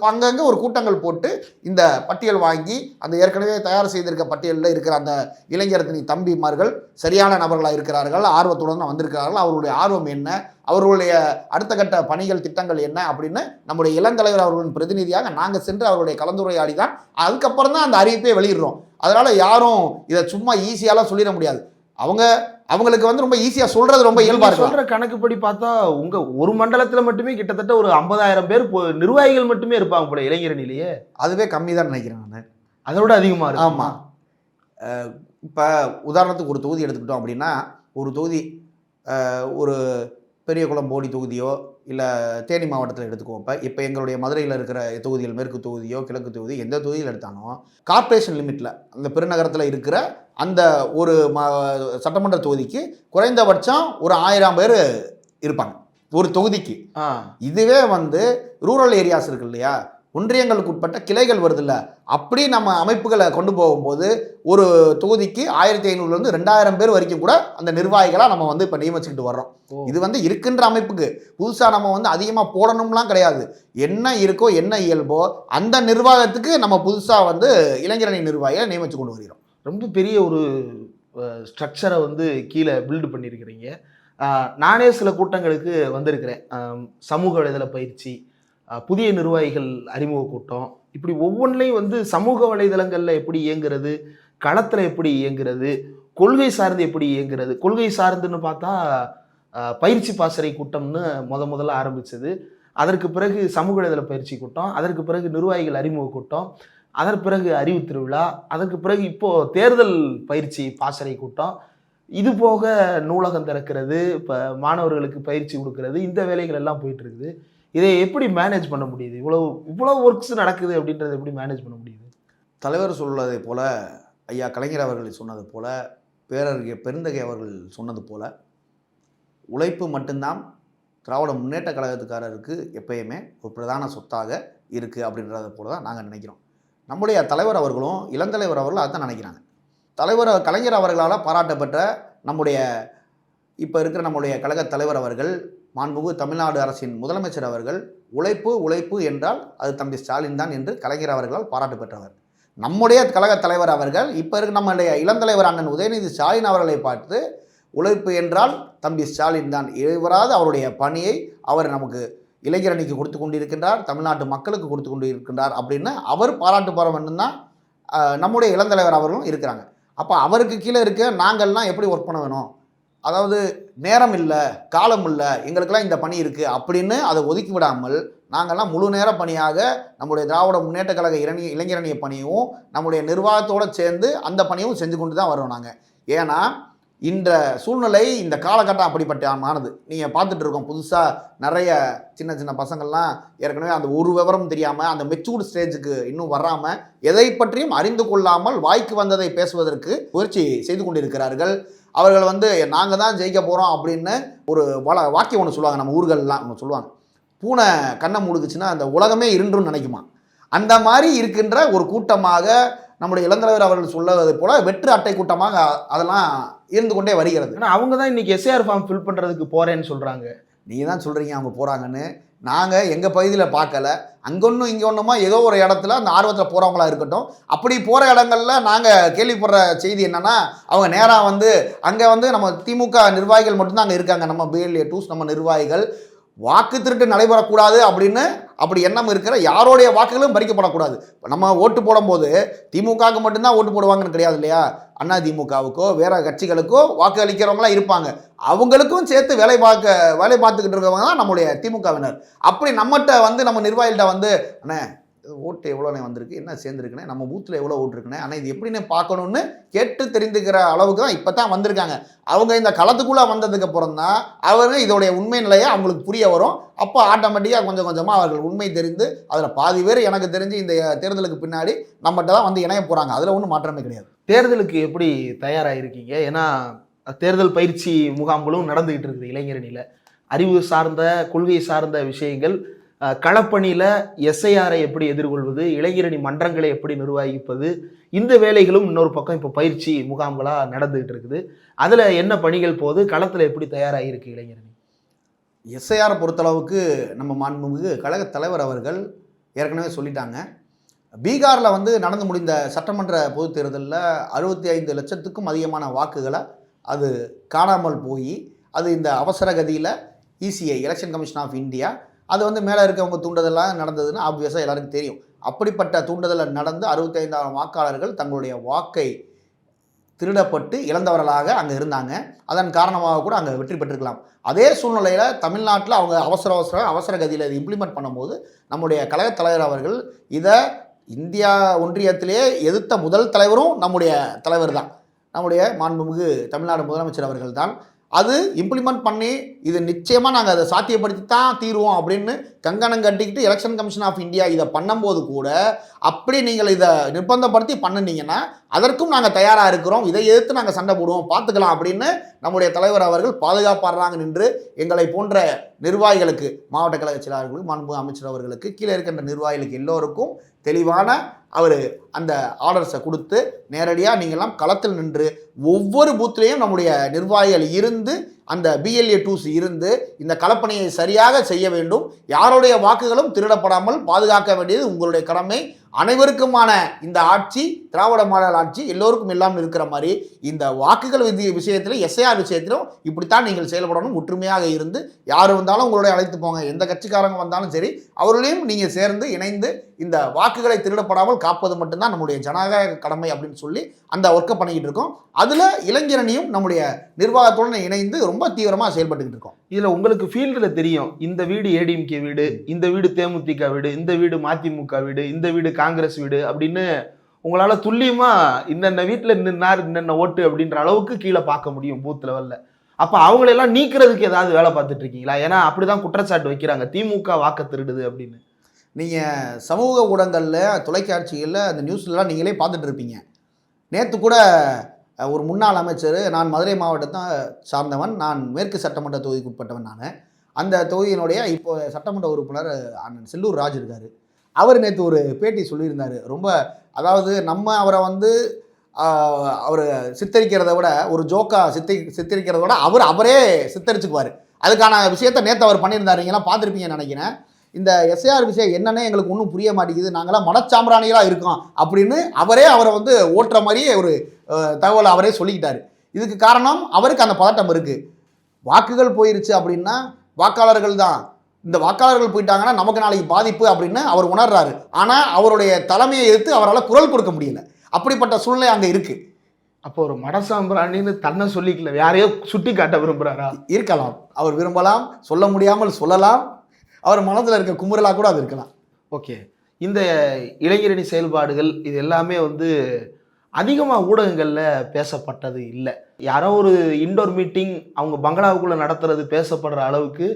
அங்கங்கே ஒரு கூட்டங்கள் போட்டு இந்த பட்டியல் வாங்கி அந்த ஏற்கனவே தயார் செய்திருக்க பட்டியலில் இருக்கிற அந்த இளைஞரத்தினி தம்பிமார்கள் சரியான நபர்களாக இருக்கிறார்கள், ஆர்வத்துடன் வந்திருக்கிறார்கள், அவர்களுடைய ஆர்வம் என்ன, அவர்களுடைய அடுத்த கட்ட பணிகள் திட்டங்கள் என்ன அப்படின்னு நம்முடைய இளந்தலைவர் அவர்களின் பிரதிநிதியாக நாங்கள் சென்று அவருடைய கலந்துரையாடி தான் அதுக்கப்புறம் தான் அந்த அறிவிப்பை வெளியிடுறோம். அதனால் யாரும் இதை சும்மா ஈஸியாலாம் சொல்லிட முடியாது. அவங்களுக்கு வந்து ரொம்ப ஈஸியாக சொல்கிறது ரொம்ப இயல்பாக இருக்கும். சொல்கிற கணக்குப்படி பார்த்தா உங்கள் ஒரு மண்டலத்தில் மட்டுமே கிட்டத்தட்ட ஒரு 50,000 பேர் நிர்வாகிகள் மட்டுமே இருப்பாங்க போல இளைஞரணிலேயே. அதுவே கம்மி தான் நினைக்கிறேன் நான். அதை விட அதிகமாக இருக்கும். ஆமாம். இப்போ உதாரணத்துக்கு ஒரு தொகுதி எடுத்துக்கிட்டோம் அப்படின்னா, ஒரு தொகுதி ஒரு பெரியகுளம் போடி தொகுதியோ இல்லை தேனி மாவட்டத்தில் எடுத்துக்குவோம். இப்போ எங்களுடைய மதுரையில் இருக்கிற தொகுதிகள் மேற்கு தொகுதியோ கிழக்கு தொகுதி எந்த தொகுதியில் எடுத்தாலும் கார்ப்பரேஷன் லிமிட்டில் அந்த பெருநகரத்தில் இருக்கிற அந்த ஒரு சட்டமன்ற தொகுதிக்கு குறைந்தபட்சம் ஒரு 1000 பேர் இருப்பாங்க ஒரு தொகுதிக்கு. இதுவே வந்து ரூரல் ஏரியாஸ் இருக்கு இல்லையா, ஒன்றியங்களுக்கு உட்பட்ட கிளைகள் வருதில்ல, அப்படி நம்ம அமைப்புகளை கொண்டு போகும்போது ஒரு தொகுதிக்கு 1500லேருந்து 2000 பேர் வரைக்கும் கூட அந்த நிர்வாகிகளாக நம்ம வந்து இப்போ நியமிச்சுக்கிட்டு வர்றோம். இது வந்து இருக்கின்ற அமைப்புக்கு புதுசாக நம்ம வந்து அதிகமாக போடணும்லாம் கிடையாது. என்ன இருக்கோ என்ன இயல்போ அந்த நிர்வாகத்துக்கு நம்ம புதுசாக வந்து இளைஞரணி நிர்வாகிகளை நியமித்து கொண்டு வருகிறோம். ரொம்ப பெரிய ஒரு ஸ்ட்ரக்சரை வந்து கீழே பில்டு பண்ணியிருக்கிறீங்க. நானே சில கூட்டங்களுக்கு வந்திருக்கிறேன். சமூக வலைதள பயிற்சி, புதிய நிர்வாகிகள் அறிமுக கூட்டம், இப்படி ஒவ்வொன்றிலையும் வந்து சமூக வலைதளங்களில் எப்படி இயங்குறது, களத்தில் எப்படி இயங்குறது, கொள்கை சார்ந்து எப்படி இயங்குறது. கொள்கை சார்ந்துன்னு பார்த்தா பயிற்சி பாசறை கூட்டம்னு முதல்ல ஆரம்பித்தது. அதற்கு பிறகு சமூக வலைதள பயிற்சி கூட்டம், அதற்கு பிறகு நிர்வாகிகள் அறிமுக கூட்டம், அதற்கு பிறகு அறிவு திருவிழா, அதற்கு பிறகு இப்போது தேர்தல் பயிற்சி பாசறை கூட்டம், இது போக நூலகம் திறக்கிறது, இப்போ மாணவர்களுக்கு பயிற்சி கொடுக்கறது, இந்த வேலைகள் எல்லாம் போயிட்டு இருக்குது. இதை எப்படி மேனேஜ் பண்ண முடியுது? இவ்வளோ ஒர்க்ஸ் நடக்குது அப்படின்றத எப்படி மேனேஜ் பண்ண முடியுது? தலைவர் சொல்வதை போல, ஐயா கலைஞர் அவர்கள் சொன்னது போல, பேரறிஞர் பெருந்தகை அவர்கள் சொன்னது போல, உழைப்பு மட்டும்தான் திராவிட முன்னேற்ற கழகத்துக்காரருக்கு எப்பயுமே ஒரு பிரதான சொத்தாக இருக்குது அப்படின்றத போல தான் நாங்கள் நினைக்கிறோம். நம்முடைய தலைவர் அவர்களும் இளந்தலைவர் அவர்களும் அதுதான் நினைக்கிறாங்க. தலைவர் கலைஞர் அவர்களால் பாராட்டப்பட்ட நம்முடைய இப்போ இருக்கிற நம்முடைய கழக தலைவர் அவர்கள், மாண்புமிகு தமிழ்நாடு அரசின் முதலமைச்சர் அவர்கள், உழைப்பு என்றால் அது தம்பி ஸ்டாலின் தான் என்று கலைஞர் அவர்களால் பாராட்டு பெற்றவர். நம்முடைய கழக தலைவர் அவர்கள் இப்போ இருக்க நம்முடைய இளந்தலைவர் அண்ணன் உதயநிதி ஸ்டாலின் அவர்களை பார்த்து உழைப்பு என்றால் தம்பி ஸ்டாலின் தான், இவராது அவருடைய பணியை அவர் நமக்கு இளைஞரணிக்கு கொடுத்து கொண்டிருக்கின்றார், தமிழ்நாட்டு மக்களுக்கு கொடுத்து கொண்டு இருக்கின்றார் அப்படின்னு அவர் பாராட்டு போகிற மட்டும்தான் நம்முடைய இளந்தலைவர் அவர்களும் இருக்கிறாங்க. அப்போ அவருக்கு கீழே இருக்க நாங்கள்லாம் எப்படி ஒர்க் பண்ண வேணும், அதாவது நேரம் இல்லை, காலம் இல்லை, எங்களுக்கெல்லாம் இந்த பணி இருக்குது அப்படின்னு அதை ஒதுக்கி விடாமல் நாங்கள்லாம் முழு நேர பணியாக நம்முடைய திராவிட முன்னேற்ற கழக இளைஞரணிய பணியும் நம்முடைய நிர்வாகத்தோடு சேர்ந்து அந்த பணியும் செஞ்சு கொண்டு தான் வரோம் நாங்கள். ஏன்னா இந்த சூழ்நிலை இந்த காலகட்டம் அப்படிப்பட்டமானது. நீங்கள் பார்த்துட்டு இருக்கோம், புதுசாக நிறைய சின்ன சின்ன பசங்கள்லாம் ஏற்கனவே அந்த ஒரு விவரம் தெரியாமல் அந்த மெச்சூர்டு ஸ்டேஜுக்கு இன்னும் வராமல் எதை பற்றியும் அறிந்து கொள்ளாமல் வாய்க்கு வந்ததை பேசுவதற்கு முயற்சி செய்து கொண்டிருக்கிறார்கள். அவர்கள் நாங்கள் தான் ஜெயிக்க போகிறோம் அப்படின்னு ஒரு வாக்கியம் ஒன்று சொல்லுவாங்க, நம்ம ஊர்கள்லாம் ஒன்று சொல்லுவாங்க, பூனை கண்ணை மூடுக்குச்சுன்னா அந்த உலகமே இருண்டுன்னு நினைக்குமா. அந்த மாதிரி இருக்கின்ற ஒரு கூட்டமாக நம்முடைய இளந்தலைவர் அவர்கள் சொல்லுவது போல வெற்று அட்டை கூட்டமாக அதெல்லாம் இருந்து கொண்டே வருகிறது. ஆனால் அவங்க தான் இன்னைக்கு எஸ்ஏஆர் ஃபார்ம் ஃபில் பண்ணுறதுக்கு போகிறேன்னு சொல்கிறாங்க. நீங்கள் தான் சொல்கிறீங்க அவங்க போகிறாங்கன்னு. நாங்கள் எங்கள் பகுதியில் பார்க்கல, அங்கே ஒன்றும் இங்கே ஒன்றுமா ஏதோ ஒரு இடத்துல அந்த ஆர்வத்தில் போகிறவங்களா இருக்கட்டும். அப்படி போகிற இடங்களில் நாங்கள் கேள்விப்படுற செய்தி என்னென்னா, அவங்க நேராக அங்கே நம்ம திமுக நிர்வாகிகள் மட்டும்தான் அங்கே இருக்காங்க, நம்ம BLA 2 நம்ம நிர்வாகிகள். வாக்கு திருட்டு நடைபெறக்கூடாது அப்படின்னு அப்படி எண்ணம் இருக்கிற யாரோடைய வாக்குகளும் பறிக்கப்படக்கூடாது. நம்ம ஓட்டு போடும்போது திமுகவுக்கு மட்டும்தான் ஓட்டு போடுவாங்கன்னு கிடையாது இல்லையா, அண்ணா திமுகவுக்கோ வேற கட்சிகளுக்கோ வாக்கு அளிக்கிறவங்களாம் இருப்பாங்க, அவங்களுக்கும் சேர்த்து வேலை பார்த்துக்கிட்டு இருக்கவங்க தான் நம்முடைய திமுகவினர். அப்படி நம்மகிட்ட நம்ம நிர்வாகிகிட்ட அண்ணே ஓட்டு எவ்வளோண்ணே வந்திருக்கு, என்ன சேர்ந்துருக்குண்ணே, நம்ம பூத்தில் எவ்வளோ ஓட்டு இருக்குண்ணே, ஆனால் இது எப்படின்னு பார்க்கணுன்னு கேட்டு தெரிந்துக்கிற அளவுக்கு தான் இப்போ தான் வந்திருக்காங்க. அவங்க இந்த களத்துக்குள்ளே வந்ததுக்கு அப்புறம் தான் அவங்க இதோடைய உண்மை நிலையை அவங்களுக்கு புரிய வரும். அப்போ ஆட்டோமேட்டிக்காக கொஞ்சம் கொஞ்சமாக அவர்கள் உண்மை தெரிந்து அதில் பாதி பேர் எனக்கு தெரிஞ்சு இந்த தேர்தலுக்கு பின்னாடி நம்மகிட்ட தான் இணைய போகிறாங்க. அதில் ஒன்றும் மாற்றமே கிடையாது. தேர்தலுக்கு எப்படி தயாராகிருக்கீங்க? ஏன்னா தேர்தல் பயிற்சி முகாம்களும் நடந்துகிட்டு இருக்குது இளைஞரணியில். அறிவு சார்ந்த கொள்கை சார்ந்த விஷயங்கள், களப்பணியில் எஸ்ஐஆரை எப்படி எதிர்கொள்வது, இளைஞரணி மன்றங்களை எப்படி நிர்வகிப்பது, இந்த வேலைகளும் இன்னொரு பக்கம் இப்போ பயிற்சி முகாம்களாக நடந்துகிட்டு இருக்குது. அதில் என்ன பணிகள் போது, களத்தில் எப்படி தயாராகிருக்கு இளைஞரணி? எஸ்ஐஆரை பொறுத்தளவுக்கு நம்ம மாண்புமிகு கழக தலைவர் அவர்கள் ஏற்கனவே சொல்லிட்டாங்க. பீகாரில் நடந்து முடிந்த சட்டமன்ற பொதுத் தேர்தலில் 65 லட்சத்துக்கும் அதிகமான வாக்குகளை அது காணாமல் போய் அது இந்த அவசர கதியில் ECI election commission of India அது மேலே இருக்கவங்க தூண்டுதலாக நடந்ததுன்னு ஆப்வியஸாக எல்லாருக்கும் தெரியும். அப்படிப்பட்ட தூண்டுதலில் நடந்து 65,000 வாக்காளர்கள் தங்களுடைய வாக்கை திருடப்பட்டு இழந்தவர்களாக அங்கே இருந்தாங்க. அதன் காரணமாக கூட அங்கே வெற்றி பெற்றிருக்கலாம். அதே சூழ்நிலையில் தமிழ்நாட்டில் அவங்க அவசர கதியில் இதை இம்ப்ளிமெண்ட் பண்ணும்போது நம்முடைய கழகத் தலைவர் அவர்கள் இதை இந்தியா ஒன்றியத்திலேயே எதிர்த்த முதல் தலைவரும் நம்முடைய தலைவர் தான், நம்முடைய மாண்புமிகு தமிழ்நாடு முதலமைச்சர் அவர்கள் தான். அது இம்ப்ளிமெண்ட் பண்ணி இது நிச்சயமாக நாங்கள் அதை சாத்தியப்படுத்தி தான் தீருவோம் அப்படின்னு கங்கணம் கட்டிக்கிட்டு எலெக்ஷன் கமிஷன் ஆஃப் இந்தியா இதை பண்ணும்போது கூட அப்படி நீங்கள் இதை நிர்பந்தப்படுத்தி பண்ணினீங்கன்னா அதற்கும் நாங்கள் தயாராக இருக்கிறோம், இதை எதிர்த்து நாங்கள் சண்டை போடுவோம், பார்த்துக்கலாம் அப்படின்னு நம்முடைய தலைவர் அவர்கள் பாதுகாப்பாடுறாங்க நின்று எங்களை போன்ற நிர்வாகிகளுக்கு, மாவட்ட கழக செயலாளர்களுக்கு, மாண்பு அமைச்சர் அவர்களுக்கு, கீழே இருக்கின்ற நிர்வாகிகளுக்கு எல்லோருக்கும் தெளிவான அவர் அந்த ஆர்டர்ஸை கொடுத்து நேரடியாக நீங்கள்லாம் களத்தில் நின்று ஒவ்வொரு பூத்துலேயும் நம்முடைய நிர்வாகிகள் இருந்து அந்த BLA 2 இருந்து இந்த களப்பணியை சரியாக செய்ய வேண்டும். யாருடைய வாக்குகளும் திருடப்படாமல் பாதுகாக்க வேண்டியது உங்களுடைய கடமை. அனைவருக்குமான இந்த ஆட்சி திராவிட மாடல் ஆட்சி எல்லோருக்கும் இல்லாமல் இருக்கிற மாதிரி இந்த வாக்குகள் விஷயத்தில் SIR விஷயத்திலும் இப்படித்தான் நீங்கள் செயல்படணும். ஒற்றுமையாக இருந்து யார் வந்தாலும் உங்களுடைய அழைத்து போங்க, எந்த கட்சிக்காரங்க வந்தாலும் சரி அவர்களையும் நீங்கள் சேர்ந்து இணைந்து இந்த வாக்குகளை திருடப்படாமல் காப்பது மட்டும்தான் நம்முடைய ஜனநாயக கடமை அப்படின்னு சொல்லி அந்த ஒர்க்கை பண்ணிக்கிட்டு இருக்கோம். அதில் இளைஞரணியும் நம்முடைய நிர்வாகத்துடன் இணைந்து ரொம்ப தீவிரமாக செயல்பட்டுக்கிட்டு இருக்கோம். இதில் உங்களுக்கு ஃபீல்டில் தெரியும், இந்த வீடு ADMK வீடு, இந்த வீடு தேமுதிக வீடு, இந்த வீடு மதிமுக வீடு, இந்த வீடு காங்கிரஸ் வீடு அப்படின்னு உங்களால் துல்லியமாக இன்னென்ன வீட்டில் இன்னென்ன ஓட்டு அப்படின்ற அளவுக்கு கீழே பார்க்க முடியும் பூத் லெவலில். அப்போ அவங்களெல்லாம் நீக்கிறதுக்கு ஏதாவது வேலை பார்த்துட்டு இருக்கீங்களா? ஏன்னா அப்படி தான் குற்றச்சாட்டு வைக்கிறாங்க, திமுக வாக்கு திருடுது அப்படின்னு. நீங்கள் சமூக ஊடகங்களில் தொலைக்காட்சிகளில் அந்த நியூஸ்லாம் நீங்களே பார்த்துட்டு இருப்பீங்க. நேற்று கூட ஒரு முன்னாள் அமைச்சர், நான் மதுரை மாவட்டத்தை சார்ந்தவன், நான் மேற்கு சட்டமன்ற தொகுதிக்கு உட்பட்டவன், நான் அந்த தொகுதியினுடைய இப்போ சட்டமன்ற உறுப்பினர் அண்ணன் செல்லூர் ராஜ் இருக்கார். அவர் நேற்று ஒரு பேட்டி சொல்லியிருந்தார். ரொம்ப அதாவது நம்ம அவரை அவர் சித்தரிக்கிறத விட ஒரு ஜோக்காக சித்தரிக்கிறத விட அவரே சித்தரிச்சுக்குவார். அதுக்கான விஷயத்தை நேற்று அவர் பண்ணியிருந்தார், நீங்களாம் பார்த்துருப்பீங்கன்னு நினைக்கிறேன். இந்த எஸ்ஐஆர் விஷயம் என்னன்னே எங்களுக்கு ஒன்றும் புரிய மாட்டேங்குது, நாங்களாம் மனச்சாம்பிராணிகளாக இருக்கோம் அப்படின்னு அவரை வந்து ஓட்டுற மாதிரியே ஒரு தகவல் அவரே சொல்லிக்கிட்டாரு. இதுக்கு காரணம் அவருக்கு அந்த பதட்டம் இருக்குது. வாக்குகள் போயிருச்சு அப்படின்னா வாக்காளர்கள் தான், இந்த வாக்காளர்கள் போயிட்டாங்கன்னா நமக்கு நாளைக்கு பாதிப்பு அப்படின்னு அவர் உணர்றாரு. ஆனால் அவருடைய தலைமையை எதிர்த்து அவரால் குரல் கொடுக்க முடியல. அப்படிப்பட்ட சூழ்நிலை அங்கே இருக்குது. அப்போ ஒரு மடசாம்பிராணின்னு தன்னை சொல்லிக்கல, யாரையோ சுட்டி காட்ட விரும்புகிறாரா? இருக்கலாம், அவர் விரும்பலாம், சொல்ல முடியாமல் சொல்லலாம், அவர் மனதில் இருக்க குமுறலாக கூட அது இருக்கலாம். ஓகே, இந்த இளைஞரணி செயல்பாடுகள் இது எல்லாமே வந்து அதிகமாக ஊடகங்களில் பேசப்பட்டது இல்லை. யாரோ ஒரு இன்டோர் மீட்டிங் அவங்க பங்களாவுக்குள்ளே நடத்துறது பேசப்படுற அளவுக்கு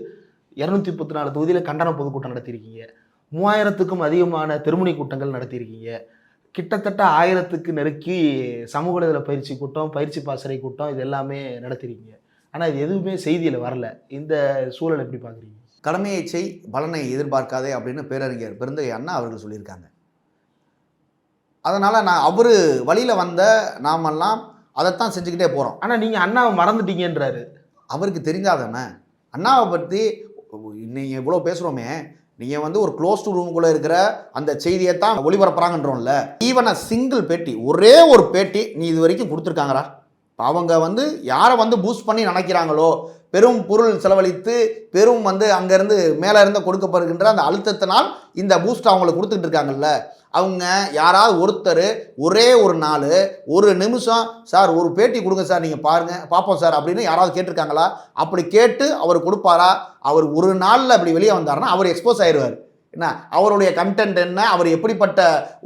234 தொகுதியில் கண்டன பொதுக்கூட்டம் நடத்தியிருக்கீங்க. 3000க்கும் அதிகமான திருமணி கூட்டங்கள் நடத்தியிருக்கீங்க. கிட்டத்தட்ட 1000க்கு நெருக்கி சமூக வலைதள பயிற்சி கூட்டம், பயிற்சி பாசறை கூட்டம், இது எல்லாமே நடத்திருக்கீங்க. ஆனால் இது எதுவுமே செய்தியில் வரல. இந்த சூழல் எப்படி பார்க்குறீங்க? கடமையை செய், பலனை எதிர்பார்க்காதே அப்படின்னு பேரறிஞர் பெருந்தகை அண்ணா அவர்கள் சொல்லியிருக்காங்க. அதனால் அவர் வழியில் வந்த நாமெல்லாம் அதைத்தான் செஞ்சுக்கிட்டே போகிறோம். ஆனால் நீங்கள் அண்ணாவை மறந்துட்டீங்கன்றாரு. அவருக்கு தெரிஞ்சாதானே அண்ணாவை பற்றி நீங்கள் இவ்வளோ பேசுகிறோமே, நீங்கள் வந்து ஒரு க்ளோஸ்டு ரூமுக்குள்ளே இருக்கிற அந்த செய்தியை தான் ஒளிபரப்புறாங்கன்றோம்ல. ஈவன் சிங்கிள் பேட்டி, ஒரே ஒரு பேட்டி நீ இது வரைக்கும் கொடுத்துருக்காங்கடா. அவங்க வந்து யாரை வந்து பூஸ்ட் பண்ணி நினைக்கிறாங்களோ, பெரும் பொருள் செலவழித்து பெரும் வந்து அங்கேருந்து மேலே இருந்து கொடுக்கப்படுகின்ற அந்த அழுத்தத்தினால் இந்த பூஸ்ட் அவங்களுக்கு கொடுத்துட்டு இருக்காங்கல்ல, அவங்க யாராவது ஒருத்தர் ஒரே ஒரு நாள் ஒரு நிமிஷம் சார் ஒரு பேட்டி கொடுங்க சார், நீங்கள் பாருங்கள் பார்ப்போம் சார் அப்படின்னு யாராவது கேட்டிருக்காங்களா? அப்படி கேட்டு அவர் கொடுப்பாரா? அவர் ஒரு நாளில் அப்படி வெளியே வந்தாருன்னா அவர் எக்ஸ்போஸ் ஆயிடுவார். என்ன அவருடைய கண்டென்ட் என்ன, அவர் எப்படிப்பட்ட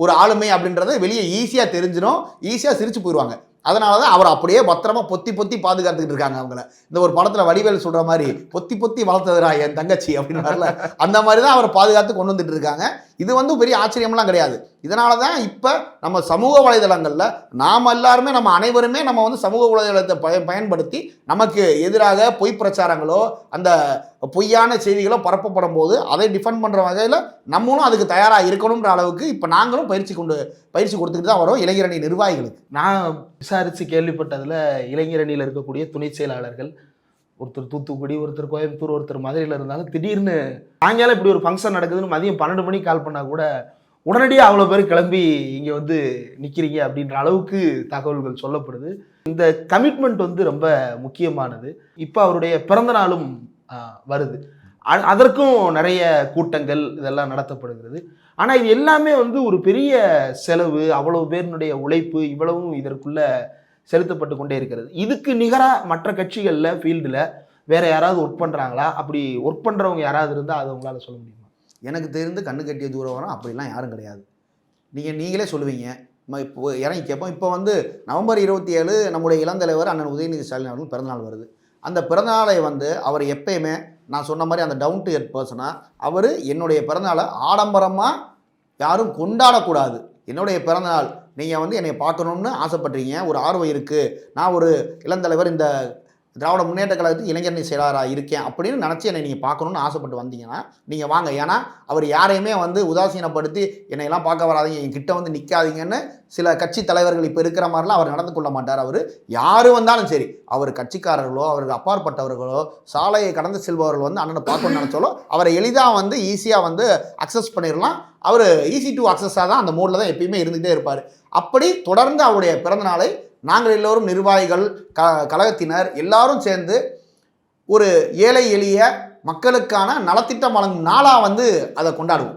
ஒரு ஆளுமை அப்படின்றத வெளியே ஈஸியாக தெரிஞ்சிடும், ஈஸியாக சிரிச்சு போயிடுவாங்க. அதனால தான் அவர் அப்படியே பத்திரமா பொத்தி பொத்தி பாதுகாத்துக்கிட்டு இருக்காங்க அவங்கள. இந்த ஒரு படத்தில் வடிவேல் சொல்கிற மாதிரி பொத்தி பொத்தி வளர்த்ததுரா என் தங்கச்சி அப்படின்னு வரல, அந்த மாதிரி தான் அவரை பாதுகாத்து கொண்டு வந்துட்டு இருக்காங்க. இது வந்து பெரிய ஆச்சரியம்லாம் கிடையாது. இதனால தான் இப்போ நம்ம சமூக வலைதளங்களில் நாம் எல்லாருமே நம்ம அனைவருமே நம்ம வந்து சமூக வலைதளத்தை பயன்படுத்தி நமக்கு எதிராக பொய் பிரச்சாரங்களோ அந்த பொய்யான செய்திகளோ பரப்பப்படும் போது அதை டிஃபெண்ட் பண்ணுற வகையில் நம்மளும் அதுக்கு தயாராக இருக்கணுன்ற அளவுக்கு இப்போ நாங்களும் பயிற்சி கொடுத்துக்கிட்டு தான் வரோம் இளைஞரணி நிர்வாகிகளுக்கு. நான் விசாரித்து கேள்விப்பட்டதில் இளைஞரணியில் இருக்கக்கூடிய துணை செயலாளர்கள் ஒருத்தர் தூத்துக்குடி, ஒருத்தர் கோயம்புத்தூர், ஒருத்தர் மதுரையில் இருந்தாலும் திடீர்னு சாயங்காலம் இப்படி ஒரு ஃபங்க்ஷன் நடக்குதுன்னு மதியம் 12 மணிக்கு கால் பண்ணால் கூட உடனடியாக அவ்வளோ பேர் கிளம்பி இங்கே வந்து நிற்கிறீங்க அப்படின்ற அளவுக்கு தகவல்கள் சொல்லப்படுது. இந்த கமிட்மெண்ட் வந்து ரொம்ப முக்கியமானது. இப்போ அவருடைய பிறந்த நாளும் வருது, அதற்கும் நிறைய கூட்டங்கள் இதெல்லாம் நடத்தப்படுகிறது. ஆனால் இது எல்லாமே வந்து ஒரு பெரிய செலவு, அவ்வளவு பேருனுடைய உழைப்பு இவ்வளவும் இதற்குள்ள செலுத்தப்பட்டு கொண்டே இருக்கிறது. இதுக்கு நிகராக மற்ற கட்சிகளில் ஃபீல்டில் வேற யாராவது ஒர்க் பண்ணுறாங்களா? அப்படி ஒர்க் பண்ணுறவங்க யாராவது இருந்தால் அது உங்களால் சொல்ல முடியுமா? எனக்கு தெரிந்து கண்ணு கட்டிய தூரம் வரும் அப்படிலாம் யாரும் கிடையாது. நீங்களே சொல்லுவீங்க, இப்போ இறங்கி கேட்போம். இப்போ வந்து நவம்பர் 27 நம்முடைய இளந்தலைவர் அண்ணன் உதயநிதி ஸ்டாலின் அவர்கள் பிறந்தநாள் வருது. அந்த பிறந்தநாளை வந்து அவர் எப்பயுமே நான் சொன்ன மாதிரி அந்த டவுன் டு எர்த் பர்சனாக அவர் என்னுடைய பிறந்தநாளை ஆடம்பரமாக யாரும் கொண்டாடக்கூடாது. என்னுடைய பிறந்தநாள் நீங்கள் வந்து என்னை பார்க்கணுன்னு ஆசைப்பட்றீங்க, ஒரு ஆர்வம் இருக்குது, நான் ஒரு இளந்தலைவர் இந்த திராவிட முன்னேற்ற கழகத்துக்கு இளைஞரணி செயலாளராக இருக்கேன் அப்படின்னு நினச்சி என்னை நீங்கள் பார்க்கணுன்னு ஆசைப்பட்டு வந்தீங்கன்னா நீங்கள் வாங்க. ஏன்னா அவர் யாரையுமே வந்து உதாசீனப்படுத்தி என்னையெல்லாம் பார்க்க வராதிங்க, என்கிட்ட வந்து நிற்காதீங்கன்னு சில கட்சி தலைவர்கள் இப்போ இருக்கிற மாதிரிலாம் அவர் நடந்து கொள்ள மாட்டார். அவர் யார் வந்தாலும் சரி, அவர் கட்சிக்காரர்களோ அவருக்கு அப்பாற்பட்டவர்களோ சாலையை கடந்து செல்பவர்கள் வந்து அண்ணனை பார்க்கணும்னு நினச்சாலோ அவரை எளிதாக வந்து ஈஸியாக வந்து அக்சஸ் பண்ணிடலாம். அவர் ஈஸி டு அக்சஸாக தான் அந்த மோடில் தான் எப்பயுமே இருந்துகிட்டே இருப்பார். அப்படி தொடர்ந்து அவருடைய பிறந்தநாளை நாங்கள் எல்லோரும் நிர்வாகிகள் கழகத்தினர் எல்லாரும் சேர்ந்து ஒரு ஏழை எளிய மக்களுக்கான நலத்திட்டம் வழங்கும் நாளாக வந்து அதை கொண்டாடுவோம்.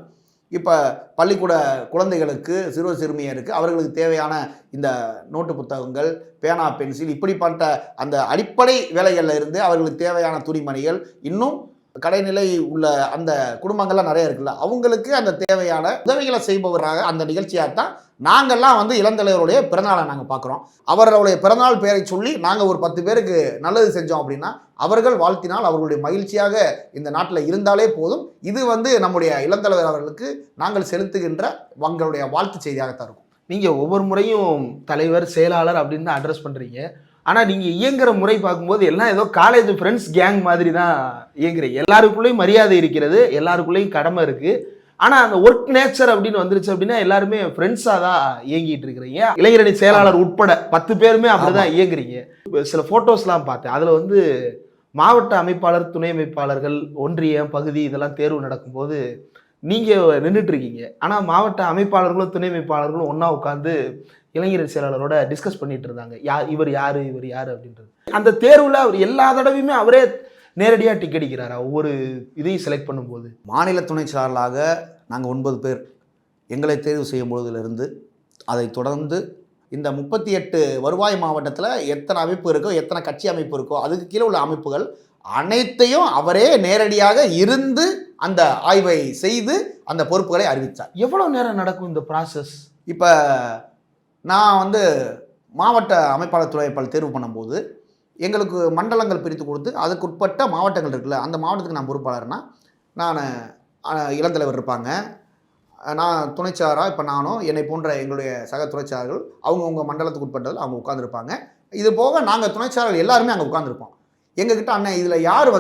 இப்போ பள்ளிக்கூட குழந்தைகளுக்கு சிறுவர் சிறுமியருக்கு அவர்களுக்கு தேவையான இந்த நோட்டு புத்தகங்கள், பேனா, பென்சில் இப்படிப்பட்ட அந்த அடிப்படை வேலைகளில் இருந்து அவர்களுக்கு தேவையான துணிமணிகள், இன்னும் கடைநிலை உள்ள அந்த குடும்பங்கள்லாம் நிறைய இருக்குல்ல, அவங்களுக்கு அந்த தேவையான உதவிகளை செய்பவராக அந்த நிகழ்ச்சியாக தான் நாங்கள்லாம் வந்து இளந்தலைவருடைய பிறந்தநாளை நாங்கள் பார்க்குறோம். அவர்களுடைய பிறந்தநாள் பெயரை சொல்லி நாங்கள் ஒரு 10 பேருக்கு நல்லது செஞ்சோம் அப்படின்னா அவர்கள் வாழ்த்தினால் அவர்களுடைய மகிழ்ச்சியாக இந்த நாட்டில் இருந்தாலே போதும். இது வந்து நம்முடைய இளந்தலைவர் அவர்களுக்கு நாங்கள் செலுத்துகின்ற உங்களுடைய வாழ்த்து செய்தியாகத்தான் இருக்கும். நீங்கள் ஒவ்வொரு முறையும் தலைவர், செயலாளர் அப்படின்னு தான் அட்ரஸ் பண்ணுறீங்க. ஆனால் நீங்கள் இயங்குற முறை பார்க்கும்போது எல்லாம் ஏதோ காலேஜ் ஃப்ரெண்ட்ஸ் கேங் மாதிரி தான் இயங்குறீங்க. எல்லாருக்குள்ளேயும் மரியாதை இருக்கிறது, எல்லாருக்குள்ளேயும் கடமை இருக்குது. ஆனால் அந்த ஒர்க் நேச்சர் அப்படின்னு வந்துருச்சு அப்படின்னா எல்லாருமே ஃப்ரெண்ட்ஸாக தான் இயங்கிட்டு இருக்கிறீங்க. இளைஞரணி செயலாளர் உட்பட 10 பேருமே அப்படி தான் இயங்குறீங்க. சில ஃபோட்டோஸ்லாம் பார்த்தேன், அதில் வந்து மாவட்ட அமைப்பாளர், துணை அமைப்பாளர்கள், ஒன்றியம், பகுதி இதெல்லாம் தேர்வு நடக்கும்போது நீங்கள் நின்றுட்டு இருக்கீங்க. ஆனால் மாவட்ட அமைப்பாளர்களும் துணை அமைப்பாளர்களும் ஒன்றா உட்காந்து இளைஞர் செயலாளரோட டிஸ்கஸ் பண்ணிட்டு இருந்தாங்க. இவர் யார் அப்படின்றது. அந்த தேர்வில் அவர் எல்லா தடவையுமே அவரே நேரடியாக டிக்கெட் அடிக்கிறாரா ஒவ்வொரு இதையும் செலக்ட் பண்ணும்போது? மாநில துணை செயலாளராக நாங்கள் 9 பேர் எங்களை தேர்வு செய்யும் பொழுதிலிருந்து அதை தொடர்ந்து இந்த 38 வருவாய் மாவட்டத்தில் எத்தனை அமைப்பு இருக்கோ, எத்தனை கட்சி அமைப்பு இருக்கோ, அதுக்கு கீழே உள்ள அமைப்புகள் அனைத்தையும் அவரே நேரடியாக இருந்து அந்த ஆய்வை செய்து அந்த பொறுப்புகளை அறிவித்தார். எவ்வளோ நேரம் நடக்கும் இந்த ப்ராசஸ்? இப்போ நான் மாவட்ட அமைப்பாளர் துணை அமைப்பாளர் தேர்வு பண்ணும்போது எங்களுக்கு மண்டலங்கள் பிரித்து கொடுத்து அதுக்குட்பட்ட மாவட்டங்கள் இருக்குல்ல, அந்த மாவட்டத்துக்கு நான் பொறுப்பாளர்னா நான் இளந்தலைவர் இருப்பாங்க, நான் துணைச்சாராக இப்போ நானும் என்னை போன்ற எங்களுடைய சக துணைச்சாரர்கள் அவங்கவுங்க மண்டலத்துக்கு உட்பட்டதில் அவங்க உட்காந்துருப்பாங்க. இது போக நாங்கள் துணைச்சாரர்கள் எல்லாருமே அங்கே உட்காந்துருப்போம். எங்ககிட்ட அண்ணன் இதில் யார்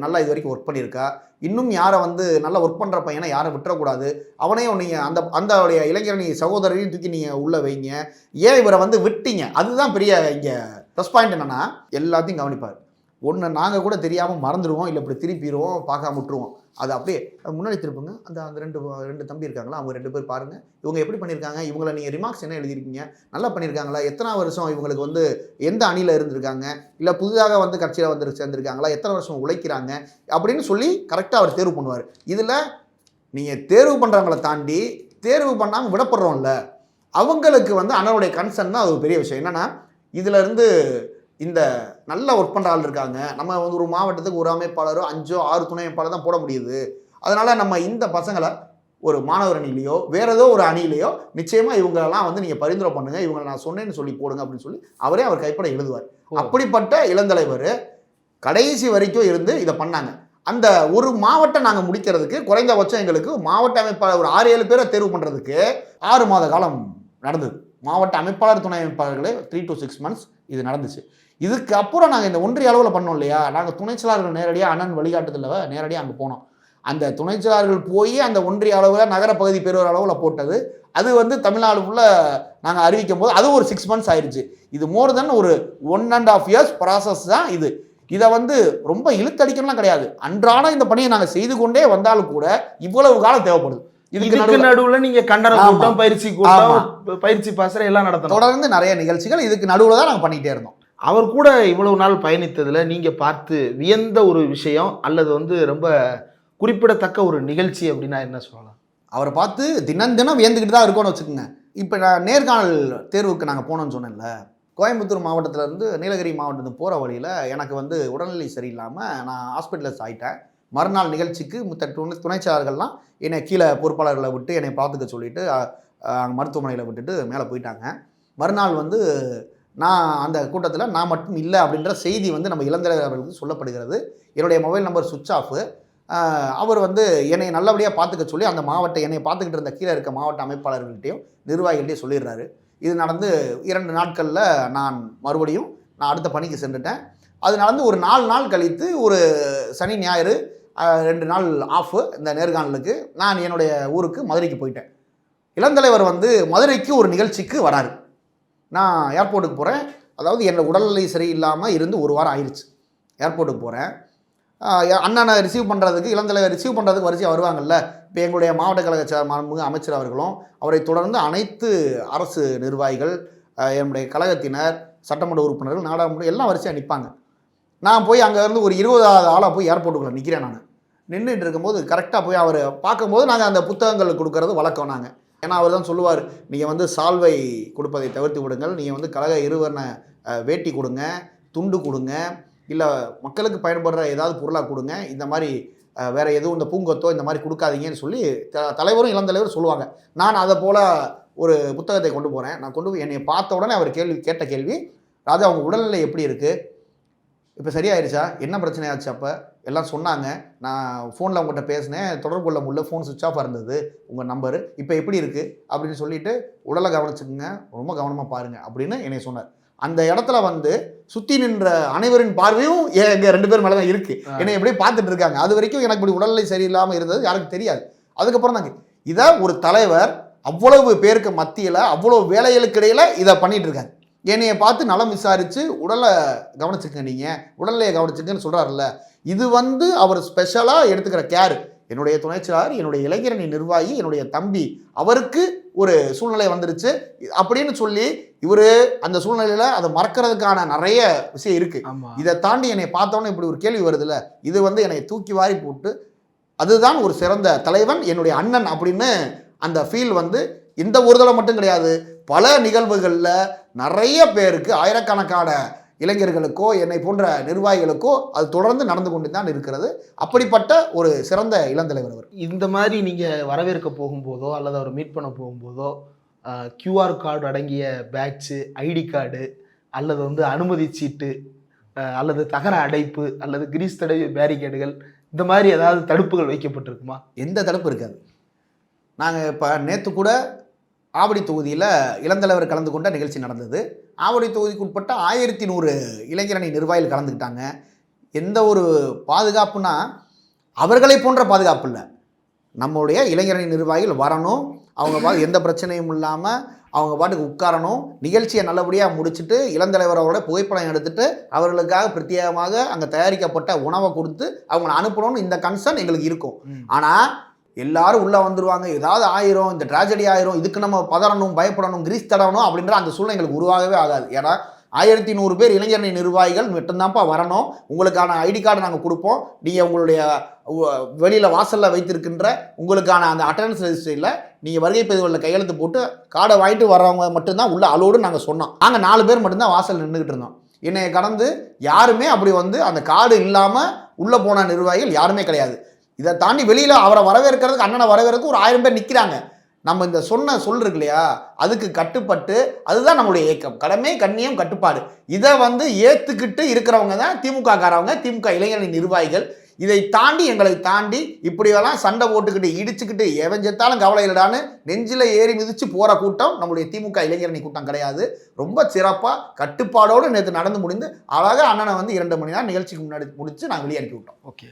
நல்லா இது வரைக்கும் ஒர்க் பண்ணியிருக்கா, இன்னும் யாரை நல்லா ஒர்க் பண்ணுற பையனை யாரை விட்டுறக்கூடாது, அவனையும் நீங்கள் அந்த இளைஞரணி சகோதரரையும் தூக்கி நீங்கள் உள்ளே வைங்க, ஏன் இவரை விட்டீங்க, அதுதான் பெரிய இங்கே ப்ளஸ் பாயிண்ட். என்னென்னா எல்லாத்தையும் கவனிப்பார். ஒன்று நாங்கள் கூட தெரியாமல் மறந்துடுவோம், இல்லை இப்படி திருப்பிடுவோம், பார்க்காம விட்டுருவோம். அது அப்படியே முன்னாடி திருப்புங்க, அந்த ரெண்டு தம்பி இருக்காங்களா, அவங்க 2 பேர் பாருங்கள், இவங்க எப்படி பண்ணியிருக்காங்க, இவங்களை நீங்கள் ரிமார்க்ஸ் என்ன எழுதியிருக்கீங்க, நல்லா பண்ணியிருக்காங்களா, எத்தனை வருஷம் இவங்களுக்கு எந்த அணியில் இருந்திருக்காங்க, இல்லை புதிதாக கட்சியில் சேர்ந்துருக்காங்களா, எத்தனை வருஷம் உழைக்கிறாங்க அப்படின்னு சொல்லி கரெக்டாக அவர் தேர்வு பண்ணுவார். இதில் நீங்கள் தேர்வு பண்ணுறவங்களை தாண்டி தேர்வு பண்ணாமல் விடப்படுறோம்ல, அவங்களுக்கு அண்ணனுடைய கன்சர்ன் தான் அது ஒரு பெரிய விஷயம். என்னென்னா இதிலேருந்து இந்த நல்ல ஒர்க் பண்ணுற ஆள் இருக்காங்க, நம்ம ஒரு மாவட்டத்துக்கு ஒரு அமைப்பாளரோ 5 6 துணை அமைப்பாளர் தான் போட முடியுது, அதனால் நம்ம இந்த பசங்களை ஒரு மாணவர் அணியிலையோ வேறு ஏதோ ஒரு அணியிலையோ நிச்சயமாக இவங்களெல்லாம் நீங்கள் பரிந்துரை பண்ணுங்கள், இவங்களை நான் சொன்னேன்னு சொல்லி போடுங்க அப்படின்னு சொல்லி அவரே அவர் கைப்பட எழுதுவார். அப்படிப்பட்ட இளந்தலைவர் கடைசி வரைக்கும் இருந்து இதை பண்ணாங்க. அந்த ஒரு மாவட்டம் நாங்கள் முடிக்கிறதுக்கு குறைந்தபட்சம் எங்களுக்கு மாவட்ட அமைப்பாளர் ஒரு 6-7 பேரை தேர்வு பண்ணுறதுக்கு 6 மாத காலம் நடந்தது. மாவட்ட அமைப்பாளர் துணை அமைப்பாளர்களே 3 to 6 months இது நடந்துச்சு. இதுக்கு அப்புறம் நாங்கள் இந்த ஒன்றிய அளவில் பண்ணோம் இல்லையா, நாங்கள் துணைச்செயலாளர்கள் நேரடியாக அண்ணன் வழிகாட்டுதலில் நேரடியாக அங்கே போனோம். அந்த துணைச்செயலாளர்கள் போய் அந்த ஒன்றிய அளவில் நகரப்பகுதி பேரூர் அளவில் போட்டது, அது தமிழ்நாடு ஃபுல்லாக நாங்கள் அறிவிக்கும் போது அது ஒரு 6 months ஆயிடுச்சு. இது மோர் தென் ஒரு 1.5 years ப்ராசஸ் தான் இது. இதை ரொம்ப இழுத்தடிக்கணும்லாம் கிடையாது. அன்றாட இந்த பணியை நாங்கள் செய்து கொண்டே வந்தாலும் கூட இவ்வளவு காலம் தேவைப்படுது. இதுக்கு நடுவில் நீங்க கண்டன கூட்டம், பயிற்சி கூட்டம், பயிற்சி பாசறை எல்லாம் நடத்தணும். தொடர்ந்து நிறைய நிகழ்ச்சிகள் இதுக்கு நடுவில் தான் நாங்கள் பண்ணிகிட்டே இருந்தோம். அவர் கூட இவ்வளவு நாள் பயணித்ததுல நீங்க பார்த்து வியந்த ஒரு விஷயம் அல்லது ரொம்ப குறிப்பிடத்தக்க ஒரு நிகழ்ச்சி அப்படின்னா என்ன சொல்லலாம்? அவரை பார்த்து தினம் வியந்துக்கிட்டு தான் இருக்கோன்னு வச்சுக்கோங்க. இப்போ நான் நேர்காணல் தேர்வுக்கு நாங்கள் போனோம்னு சொன்னேன்ல, கோயம்புத்தூர் மாவட்டத்திலேருந்து நீலகிரி மாவட்டத்துக்கு போகிற வழியில் எனக்கு உடல்நிலை சரியில்லாமல் நான் ஹாஸ்பிட்டலைஸ் ஆகிட்டேன். மறுநாள் நிகழ்ச்சிக்கு துணைச்சாளர்கள்லாம் என்னை கீழே பொறுப்பாளர்களை விட்டு என்னை பார்த்துக்க சொல்லிவிட்டு மருத்துவமனையில் விட்டுட்டு மேலே போயிட்டாங்க. மறுநாள் நான் அந்த கூட்டத்தில் நான் மட்டும் இல்லை அப்படின்ற செய்தி நம்ம இளந்தலைவர் அவர்களுக்கு சொல்லப்படுகிறது. என்னுடைய மொபைல் நம்பர் சுவிட்ச் ஆஃபு. அவர் என்னை நல்லபடியாக பார்த்துக்க சொல்லி அந்த என்னை பார்த்துக்கிட்டு இருந்த கீழே இருக்க மாவட்ட அமைப்பாளர்கள்ட்டையும் நிர்வாகிகள்ட்டையும் சொல்லிடுறாரு. இது நடந்து 2 நாட்களில் நான் மறுபடியும் அடுத்த பணிக்கு சென்றுட்டேன். அது நடந்து ஒரு 4 நாள் கழித்து ஒரு சனி ஞாயிறு 2 நாள் ஆஃபு இந்த நேர்காணலுக்கு நான் என்னுடைய ஊருக்கு மதுரைக்கு போயிட்டேன். இளந்தலைவர் மதுரைக்கு ஒரு நிகழ்ச்சிக்கு வராரு. நான் ஏர்போர்ட்டுக்கு போகிறேன். அதாவது என்னோடய உடல்நிலை சரியில்லாமல் இருந்து 1 வாரம் ஆயிடுச்சு. ஏர்போர்ட்டுக்கு போகிறேன். அண்ணனை ரிசீவ் பண்ணுறதுக்கு இளந்தலைவர் ரிசீவ் பண்ணுறதுக்கு வரிசையாக வருவாங்கள்ல. இப்போ எங்களுடைய மாவட்ட கழக மாண்புமிகு அமைச்சர் அவர்களும் அவரை தொடர்ந்து அனைத்து அரசு நிர்வாகிகள், என்னுடைய கழகத்தினர், சட்டமன்ற உறுப்பினர்கள், நாடாளுமன்ற எல்லாம் வரிசையாக நிற்பாங்க. நான் போய் அங்கேருந்து ஒரு 20வது ஆளாக போய் ஏர்போர்ட்டுக்குள்ளே நிற்கிறேன். நான் நின்றுட்டு இருக்கும்போது கரெக்டாக போய் அவர் பார்க்கும்போது நாங்கள் அந்த புத்தகங்கள் கொடுக்கறது வழக்கம். நாங்கள் ஏன்னா அவர் தான் சொல்லுவார், நீங்கள் சால்வை கொடுப்பதை தவிர்த்து விடுங்கள், நீங்கள் கழக இருவர்ண வேட்டி கொடுங்க, துண்டு கொடுங்க, இல்லை மக்களுக்கு பயன்படுற ஏதாவது பொருளாக கொடுங்க, இந்த மாதிரி வேறு எதுவும் இந்த பூங்கொத்தோ இந்த மாதிரி கொடுக்காதீங்கன்னு சொல்லி தலைவரும் இளந்தலைவரும் சொல்லுவாங்க. நான் அதை போல் ஒரு புத்தகத்தை கொண்டு போகிறேன். நான் கொண்டு போய் என்னை பார்த்த உடனே அவர் கேட்ட கேள்வி, ராஜா அவங்க உடல்நிலை எப்படி இருக்குது, இப்போ சரியாயிருச்சா, என்ன பிரச்சனை ஆச்சு, அப்போ எல்லாம் சொன்னாங்க, நான் ஃபோனில் உங்கள்கிட்ட பேசினேன், தொடர்பு கொள்ள முடியல, ஃபோன் சுவிட்ச் ஆஃபாக இருந்தது உங்கள் நம்பரு, இப்போ எப்படி இருக்குது அப்படின்னு சொல்லிவிட்டு உடலை கவனிச்சுக்குங்க, ரொம்ப கவனமாக பாருங்கள் அப்படின்னு என்னை சொன்னார். அந்த இடத்துல சுற்றி நின்ற அனைவரின் பார்வையும் எங்கள் 2 பேர் மேலே தான் இருக்குது. என்னை எப்படியே பார்த்துட்டு இருக்காங்க. அது வரைக்கும் எனக்கு இப்படி உடல்நிலை சரியில்லாமல் இருந்தது யாருக்கு தெரியாது. அதுக்கப்புறம் தாங்க இதை ஒரு தலைவர் அவ்வளவு பேருக்கு மத்தியில் அவ்வளோ வேலைகளுக்கு இடையில் இதை பண்ணிகிட்டு இருக்காங்க. என்னைய பார்த்து நலம் விசாரித்து உடலை கவனிச்சுக்கங்க, நீங்கள் உடல்லையை கவனிச்சுக்கன்னு சொல்கிறாருல்ல, இது வந்து அவர் ஸ்பெஷலாக எடுத்துக்கிற கேர். என்னுடைய துணைச்சலாளர், என்னுடைய இளைஞரணி நிர்வாகி, என்னுடைய தம்பி, அவருக்கு ஒரு சூழ்நிலை வந்துருச்சு அப்படின்னு சொல்லி இவர் அந்த சூழ்நிலையில் அதை மறக்கிறதுக்கான நிறைய விஷயம் இருக்குது. இதை தாண்டி என்னை பார்த்தோன்னே இப்படி ஒரு கேள்வி வருதுல்ல, இது வந்து என்னை தூக்கி வாரி போட்டு அதுதான் ஒரு சிறந்த தலைவன், என்னுடைய அண்ணன் அப்படின்னு அந்த ஃபீல் வந்து இந்த ஒரு தடவை மட்டும் கிடையாது, பல நிகழ்வுகளில் நிறைய பேருக்கு, ஆயிரக்கணக்கான இளைஞர்களுக்கோ என்னை போன்ற நிர்வாகிகளுக்கோ அது தொடர்ந்து நடந்து கொண்டு தான் இருக்கிறது. அப்படிப்பட்ட ஒரு சிறந்த இளந்தலைவர் அவர். இந்த மாதிரி நீங்கள் வரவேற்க போகும்போதோ அல்லது அவர் மீட் பண்ண போகும்போதோ QR கார்டு அடங்கிய பேட்சு, ஐடி கார்டு, அல்லது வந்து அனுமதி சீட்டு, அல்லது தகர அடைப்பு, அல்லது கிரீஸ் தடை பேரிகேடுகள், இந்த மாதிரி ஏதாவது தடுப்புகள் வைக்கப்பட்டிருக்குமா? எந்த தடுப்பு இருக்காது. நாங்கள் இப்போ நேற்று கூட ஆவடி தொகுதியில் இளந்தலைவர் கலந்து கொண்ட நிகழ்ச்சி நடந்தது. ஆவடி தொகுதிக்கு உட்பட்ட 1100 இளைஞரணி நிர்வாகிகள் கலந்துக்கிட்டாங்க. எந்த ஒரு பாதுகாப்புனா அவர்களை போன்ற பாதுகாப்பு இல்லை, நம்முடைய இளைஞரணி நிர்வாகிகள் வரணும், அவங்க எந்த பிரச்சனையும் இல்லாமல் அவங்க பாட்டுக்கு உட்காரணும், நிகழ்ச்சியை நல்லபடியாக முடிச்சுட்டு இளந்தலைவரோட புகைப்படம் எடுத்துகிட்டு அவர்களுக்காக பிரத்யேகமாக அங்கே தயாரிக்கப்பட்ட உணவை கொடுத்து அவங்கள அனுப்பணும்னு இந்த கன்சர்ன் எங்களுக்கு இருக்கும். ஆனால் எல்லாரும் உள்ளே வந்துடுவாங்க, ஏதாவது ஆயிரும், இந்த ட்ராஜடி ஆயிரும், இதுக்கு நம்ம பதறணும், பயப்படணும், கிரீஸ் தடவணும் அப்படின்ற அந்த சூழ்நிலை எங்களுக்கு உருவாகவே ஆகாது. ஏன்னா 1100 பேர் இளைஞரணி நிர்வாகிகள் மட்டும்தான்ப்பா வரணும், உங்களுக்கான ஐடி கார்டு நாங்கள் கொடுப்போம், நீங்கள் உங்களுடைய வெளியில் வாசலில் வைத்திருக்கின்ற உங்களுக்கான அந்த அட்டண்டன்ஸ் ரெஜிஸ்டரியில் நீங்கள் வருகை பதிவுகளில் கையெழுத்து போட்டு கார்டை வாங்கிட்டு வர்றவங்க மட்டும்தான் உள்ள அலோடு நாங்கள் சொன்னோம். நாங்கள் 4 பேர் மட்டும்தான் வாசல் நின்றுக்கிட்டு இருந்தோம். என்னை கடந்து யாருமே அப்படி வந்து அந்த கார்டு இல்லாமல் உள்ளே போன நிர்வாகிகள் யாருமே கிடையாது. இதை தாண்டி வெளியில் அவரை வரவேற்கிறதுக்கு, அண்ணனை வரவேற்கிறதுக்கு ஒரு 1000 பேர் நிற்கிறாங்க. நம்ம இந்த சொல் இருக்கு இல்லையா, அதுக்கு கட்டுப்பட்டு, அதுதான் நம்மளுடைய இயக்கம், கடமை கண்ணியம் கட்டுப்பாடு. இதை வந்து ஏற்றுக்கிட்டு இருக்கிறவங்க தான் திமுக காரவங்க, திமுக இளைஞரணி நிர்வாகிகள். இதை தாண்டி எங்களை தாண்டி இப்படியெல்லாம் சண்டை போட்டுக்கிட்டு இடிச்சுக்கிட்டு எவஞ்செத்தாலும் கவலை இல்லடான்னு நெஞ்சில் ஏறி மிதித்து போகிற கூட்டம் நம்முடைய திமுக இளைஞரணி கூட்டம் கிடையாது. ரொம்ப சிறப்பாக கட்டுப்பாடோடு நேற்று நடந்து முடிந்து அழகாக அண்ணனை வந்து 2 மணி நேரம் நிகழ்ச்சிக்கு முன்னாடி முடித்து நாங்கள் வெளியேறி விட்டோம். ஓகே,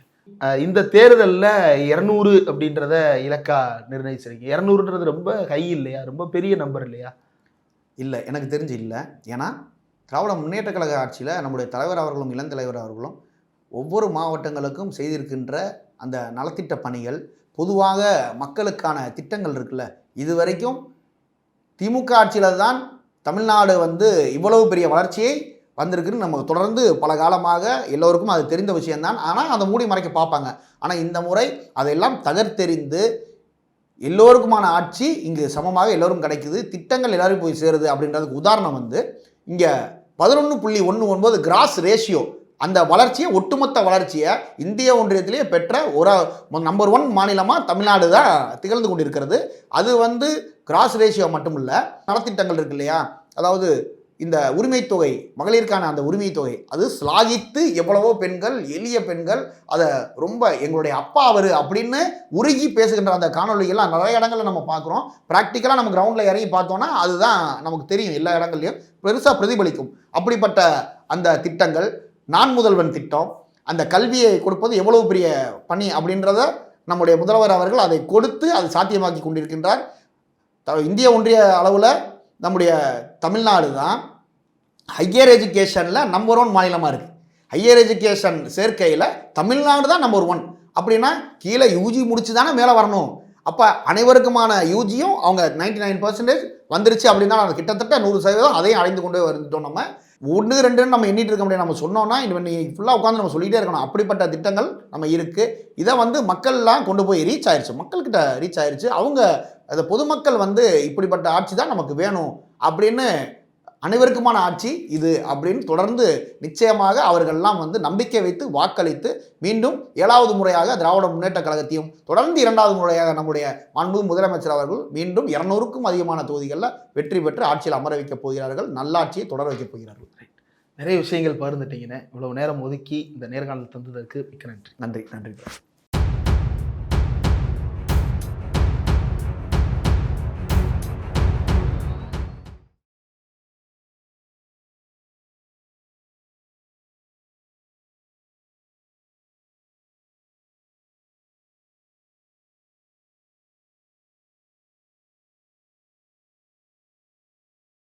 இந்த தேர்தலில் 200 அப்படின்றத இலக்கா நிர்ணயிச்சிருக்கீங்க. 200ன்றது ரொம்ப ஹை இல்லையா, ரொம்ப பெரிய நம்பர் இல்லையா? இல்லை, எனக்கு தெரிஞ்சு இல்லை. ஏன்னா திராவிட முன்னேற்ற கழக ஆட்சியில் நம்முடைய தலைவர் அவர்களும் இளந்தலைவர் அவர்களும் ஒவ்வொரு மாவட்டங்களுக்கும் செய்திருக்கின்ற அந்த நலத்திட்ட பணிகள், பொதுவாக மக்களுக்கான திட்டங்கள் இருக்குல்ல, இது வரைக்கும் திமுக ஆட்சியில் தான் தமிழ்நாடு வந்து இவ்வளவு பெரிய வளர்ச்சியை வந்திருக்குன்னு நமக்கு தொடர்ந்து பல காலமாக எல்லோருக்கும் அது தெரிந்த விஷயம்தான். ஆனால் அதை மூடி மறைக்க பார்ப்பாங்க. ஆனால் இந்த முறை அதையெல்லாம் தகர்த்தெறிந்து எல்லோருக்குமான ஆட்சி இங்கு சமமாக எல்லோரும் கிடைக்குது, திட்டங்கள் எல்லோரும் போய் சேருது. அப்படின்றதுக்கு உதாரணம் வந்து இங்கே 11.19 கிராஸ் ரேஷியோ, அந்த வளர்ச்சியை, ஒட்டுமொத்த வளர்ச்சியை இந்திய ஒன்றியத்திலேயே பெற்ற ஒரு நம்பர் 1 மாநிலமாக தமிழ்நாடு தான் திகழ்ந்து கொண்டிருக்கிறது. அது வந்து கிராஸ் ரேஷியோ மட்டும் இல்லை, நலத்திட்டங்கள் இருக்கு இல்லையா, அதாவது இந்த உரிமை தொகை, மகளிருக்கான அந்த உரிமை தொகை, அது ஸ்லாகித்து எவ்வளவோ பெண்கள், எளிய பெண்கள் அதை ரொம்ப எங்களுடைய அப்பா அவர் அப்படின்னு உருகி பேசுகின்ற அந்த காணொலிகள்லாம் நிறைய இடங்களில் நம்ம பார்க்குறோம். ப்ராக்டிக்கலாக நம்ம கிரவுண்டில் இறங்கி பார்த்தோன்னா அதுதான் நமக்கு தெரியும், எல்லா இடங்கள்லையும் பெருசாக பிரதிபலிக்கும். அப்படிப்பட்ட அந்த திட்டங்கள், நான் முதல்வன் திட்டம், அந்த கல்வியை கொடுப்பது எவ்வளவு பெரிய பணி அப்படின்றத நம்முடைய முதல்வர் அவர்கள் அதை கொடுத்து அதை சாத்தியமாக்கி கொண்டிருக்கின்றார். இந்திய ஒன்றிய அளவில் நம்முடைய தமிழ்நாடு தான் ஹையர் எஜுகேஷனில் நம்பர் 1 மாநிலமாக இருக்குது. ஹையர் எஜுகேஷன் சேர்க்கையில் தமிழ்நாடு தான் நம்பர் 1. அப்படின்னா கீழே யூஜி முடிச்சு தானே மேலே வரணும். அப்போ அனைவருக்குமான யூஜியும் அவங்க 99% வந்துருச்சு அப்படின்னா அது கிட்டத்தட்ட 100% அதையும் அடைந்து கொண்டே வந்துட்டோம். நம்ம 1 2 நம்ம எண்ணிட்டு இருக்க முடியாது. நம்ம சொன்னோன்னா இன்னும் ஃபுல்லாக உட்காந்து நம்ம சொல்லிகிட்டே இருக்கணும். அப்படிப்பட்ட திட்டங்கள் நம்ம இருக்குது. இதை வந்து மக்கள்லாம் கொண்டு போய் ரீச் ஆயிடுச்சு, மக்கள்கிட்ட ரீச் ஆயிடுச்சு. அவங்க அதை பொதுமக்கள் வந்து இப்படிப்பட்ட ஆட்சி தான் நமக்கு வேணும் அப்படின்னு, அனைவருக்குமான ஆட்சி இது அப்படின்னு தொடர்ந்து நிச்சயமாக அவர்கள்லாம் வந்து நம்பிக்கை வைத்து வாக்களித்து மீண்டும் 7வது முறையாக திராவிட முன்னேற்ற கழகத்தையும் தொடர்ந்து 2வது முறையாக நம்முடைய மாண்புமிகு முதலமைச்சர் அவர்கள் மீண்டும் 200க்கும் அதிகமான தொகுதிகளில் வெற்றி பெற்று ஆட்சியில் அமர வைக்கப் போகிறார்கள், நல்லாட்சியை தொடர வைக்கப் போகிறார்கள். நிறைய விஷயங்கள் பகிர்ந்துட்டீங்கன்னு, இவ்வளவு நேரம் ஒதுக்கி இந்த நேர்காணல் தந்ததற்கு மிக்க நன்றி. நன்றி.